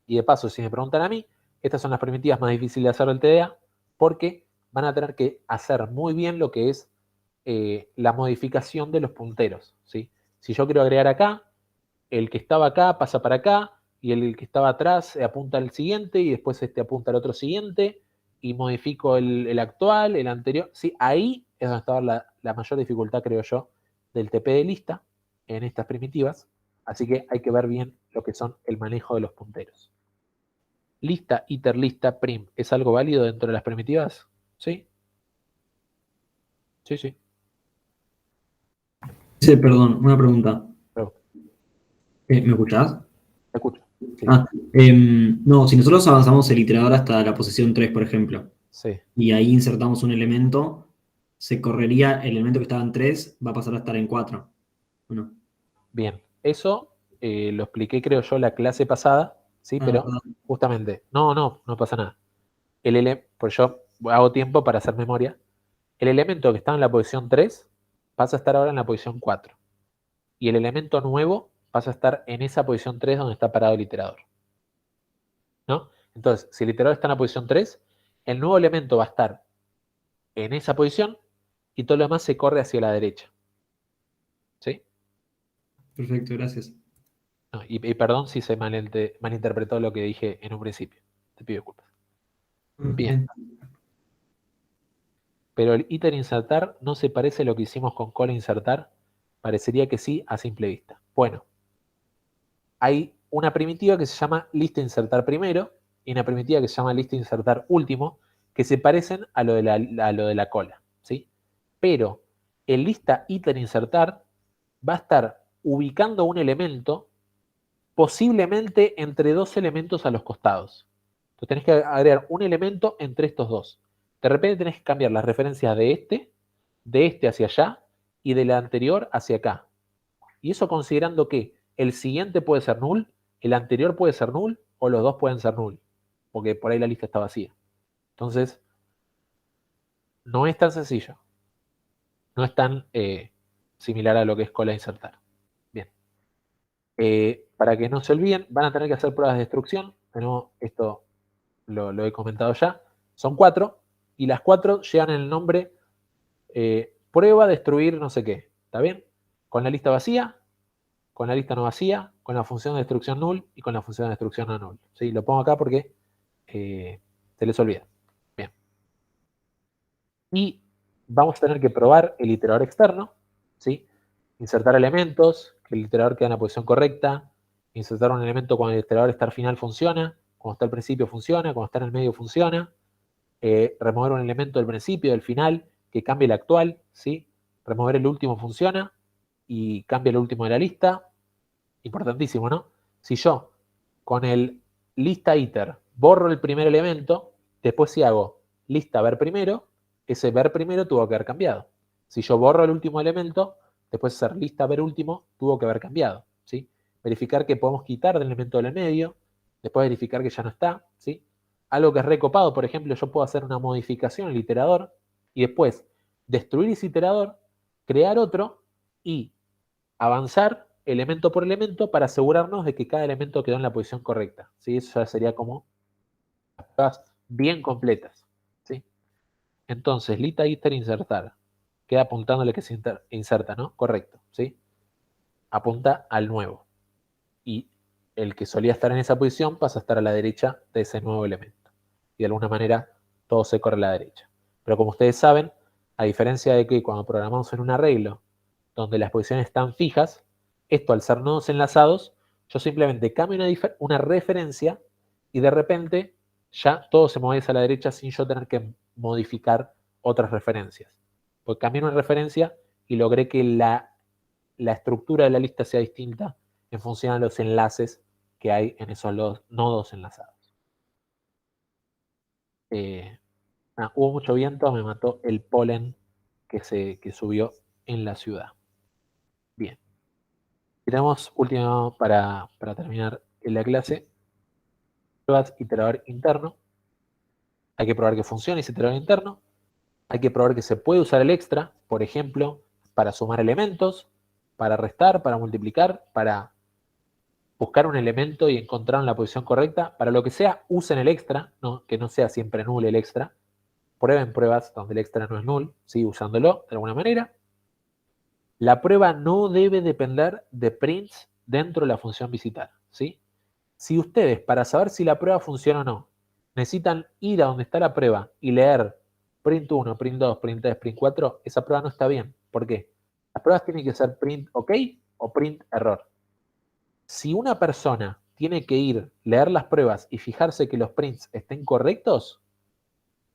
Speaker 3: Y de paso, si me preguntan a mí, estas son las primitivas más difíciles de hacer del TDA porque van a tener que hacer muy bien lo que es la modificación de los punteros, ¿sí? Si yo quiero agregar acá, el que estaba acá pasa para acá y el que estaba atrás apunta al siguiente y después este apunta al otro siguiente y modifico el actual, el anterior. Sí, ahí es donde estaba la mayor dificultad, creo yo, del TP de lista en estas primitivas. Así que hay que ver bien lo que son el manejo de los punteros. Lista, iter, lista, prim. ¿Es algo válido dentro de las primitivas? ¿Sí? Sí, sí.
Speaker 10: Sí, perdón, una pregunta.
Speaker 3: Pero,
Speaker 10: ¿Me escuchás?
Speaker 3: te escucho. Sí.
Speaker 10: No, si nosotros avanzamos el iterador hasta la posición 3, por ejemplo,
Speaker 3: Sí.
Speaker 10: y ahí insertamos un elemento, se correría el elemento que estaba en 3, va a pasar a estar en 4. ¿O no?
Speaker 3: Bien, eso lo expliqué creo yo la clase pasada, ¿sí? Pero
Speaker 10: Perdón.
Speaker 3: justamente, no pasa nada. Pues yo hago tiempo para hacer memoria. El elemento que estaba en la posición 3 pasa a estar ahora en la posición 4. y el elemento nuevo pasa a estar en esa posición 3 donde está parado el iterador. ¿No? Entonces, si el iterador está en la posición 3, el nuevo elemento va a estar en esa posición y todo lo demás se corre hacia la derecha. ¿Sí?
Speaker 10: Perfecto, gracias.
Speaker 3: No, y perdón si se malinterpretó lo que dije en un principio. Te pido disculpas. Bien. Pero el iter insertar no se parece a lo que hicimos con cola insertar. Parecería que sí a simple vista. Bueno, hay una primitiva que se llama lista insertar primero y una primitiva que se llama lista insertar último, que se parecen a lo de la cola, ¿sí? Pero el lista iter insertar va a estar ubicando un elemento posiblemente entre dos elementos a los costados. Entonces tenés que agregar un elemento entre estos dos. De repente tenés que cambiar las referencias de este hacia allá y de la anterior hacia acá. Y eso considerando que el siguiente puede ser null, el anterior puede ser null o los dos pueden ser null, porque por ahí la lista está vacía. Entonces, no es tan sencillo. No es tan similar a lo que es cola insertar. Bien. Para que no se olviden, van a tener que hacer pruebas de destrucción. Pero esto lo he comentado ya. Son 4 y las 4 llevan el nombre prueba destruir no sé qué. ¿Está bien? Con la lista vacía, con la lista no vacía, con la función de destrucción null y con la función de destrucción no null. ¿Sí? Lo pongo acá porque se les olvida. Bien. Y vamos a tener que probar el iterador externo, ¿sí? Insertar elementos, que el iterador quede en la posición correcta, insertar un elemento cuando el iterador está al final funciona, cuando está al principio funciona, cuando está en el medio funciona, remover un elemento del principio, del final, que cambie el actual, ¿sí? Remover el último funciona y cambia el último de la lista. Importantísimo, ¿no? Si yo con el lista iter borro el primer elemento, después si hago lista ver primero, ese ver primero tuvo que haber cambiado. Si yo borro el último elemento, después hacer lista ver último, tuvo que haber cambiado, ¿sí? Verificar que podemos quitar del elemento del medio, después verificar que ya no está, ¿sí? Algo que es recopado, por ejemplo, yo puedo hacer una modificación en el iterador y después destruir ese iterador, crear otro y avanzar elemento por elemento para asegurarnos de que cada elemento quedó en la posición correcta, ¿sí? Eso ya sería como las pruebas bien completas, ¿sí? Entonces, lista iter insertar. Queda apuntándole que se inserta, ¿no? Correcto, ¿sí? Apunta al nuevo. Y el que solía estar en esa posición pasa a estar a la derecha de ese nuevo elemento. Y de alguna manera todo se corre a la derecha. Pero como ustedes saben, a diferencia de que cuando programamos en un arreglo donde las posiciones están fijas, esto al ser nodos enlazados, yo simplemente cambio una referencia y de repente ya todo se mueve hacia la derecha sin yo tener que modificar otras referencias. Porque cambié una referencia y logré que la estructura de la lista sea distinta en función a los enlaces que hay en esos nodos enlazados. Hubo mucho viento, me mató el polen que subió en la ciudad. Bien. Tenemos último para terminar en la clase. Pruebas iterador interno. Hay que probar que funcione ese iterador interno. Hay que probar que se puede usar el extra, por ejemplo, para sumar elementos, para restar, para multiplicar, para buscar un elemento y encontrar en la posición correcta. Para lo que sea, usen el extra, ¿no? Que no sea siempre null el extra. Prueben pruebas donde el extra no es null, ¿sí? Usándolo de alguna manera. La prueba no debe depender de prints dentro de la función visitar, ¿sí? Si ustedes, para saber si la prueba funciona o no, necesitan ir a donde está la prueba y leer print 1, print 2, print 3, print 4, esa prueba no está bien. ¿Por qué? Las pruebas tienen que ser print OK o print error. Si una persona tiene que ir, leer las pruebas y fijarse que los prints estén correctos,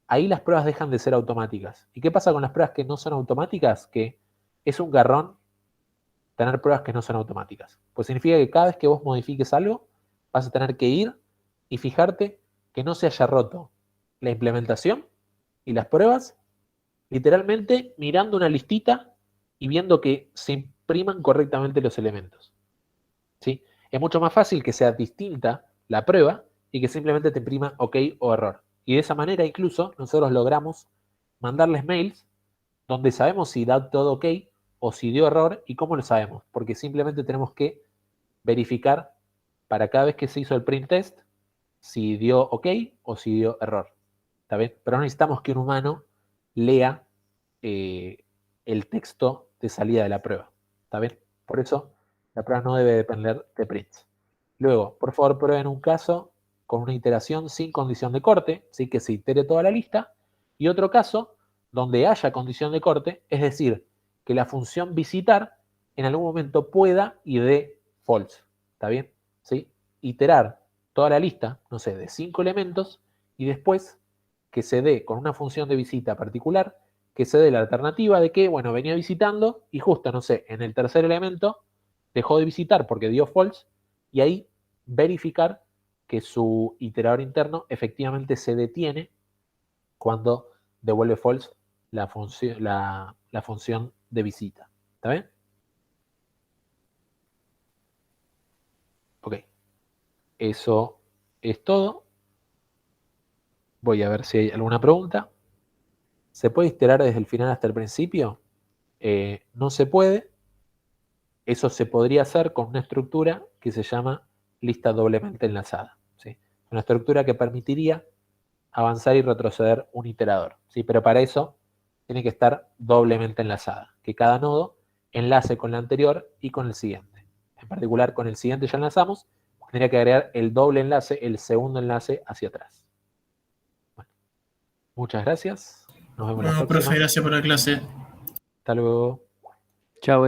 Speaker 3: ahí las pruebas dejan de ser automáticas. ¿Y qué pasa con las pruebas que no son automáticas? Que es un garrón tener pruebas que no son automáticas. Pues significa que cada vez que vos modifiques algo, vas a tener que ir y fijarte que no se haya roto la implementación y las pruebas, literalmente mirando una listita y viendo que se impriman correctamente los elementos. ¿Sí? Es mucho más fácil que sea distinta la prueba y que simplemente te imprima OK o error. Y de esa manera incluso nosotros logramos mandarles mails donde sabemos si da todo OK o si dio error. ¿Y cómo lo sabemos? Porque simplemente tenemos que verificar para cada vez que se hizo el print test si dio OK o si dio error. ¿Está bien? Pero no necesitamos que un humano lea el texto de salida de la prueba. ¿Está bien? Por eso la prueba no debe depender de prints. Luego, por favor, prueben un caso con una iteración sin condición de corte, ¿sí? Que se itere toda la lista, y otro caso donde haya condición de corte, es decir, que la función visitar en algún momento pueda y dé false. ¿Está bien? ¿Sí? Iterar toda la lista, no sé, de 5 elementos, y después que se dé con una función de visita particular, que se dé la alternativa de que, bueno, venía visitando y justo, no sé, en el tercer elemento dejó de visitar porque dio false, y ahí verificar que su iterador interno efectivamente se detiene cuando devuelve false la función de visita. ¿Está bien? Ok. Eso es todo. Voy a ver si hay alguna pregunta. ¿Se puede iterar desde el final hasta el principio? No se puede. Eso se podría hacer con una estructura que se llama lista doblemente enlazada. ¿Sí? Una estructura que permitiría avanzar y retroceder un iterador. ¿Sí? Pero para eso tiene que estar doblemente enlazada. Que cada nodo enlace con la anterior y con el siguiente. En particular, con el siguiente ya enlazamos. Tendría que agregar el doble enlace, el segundo enlace hacia atrás. Bueno, muchas gracias. Nos vemos la próxima.
Speaker 2: Profe, gracias por la clase.
Speaker 3: Hasta luego.
Speaker 5: Chao.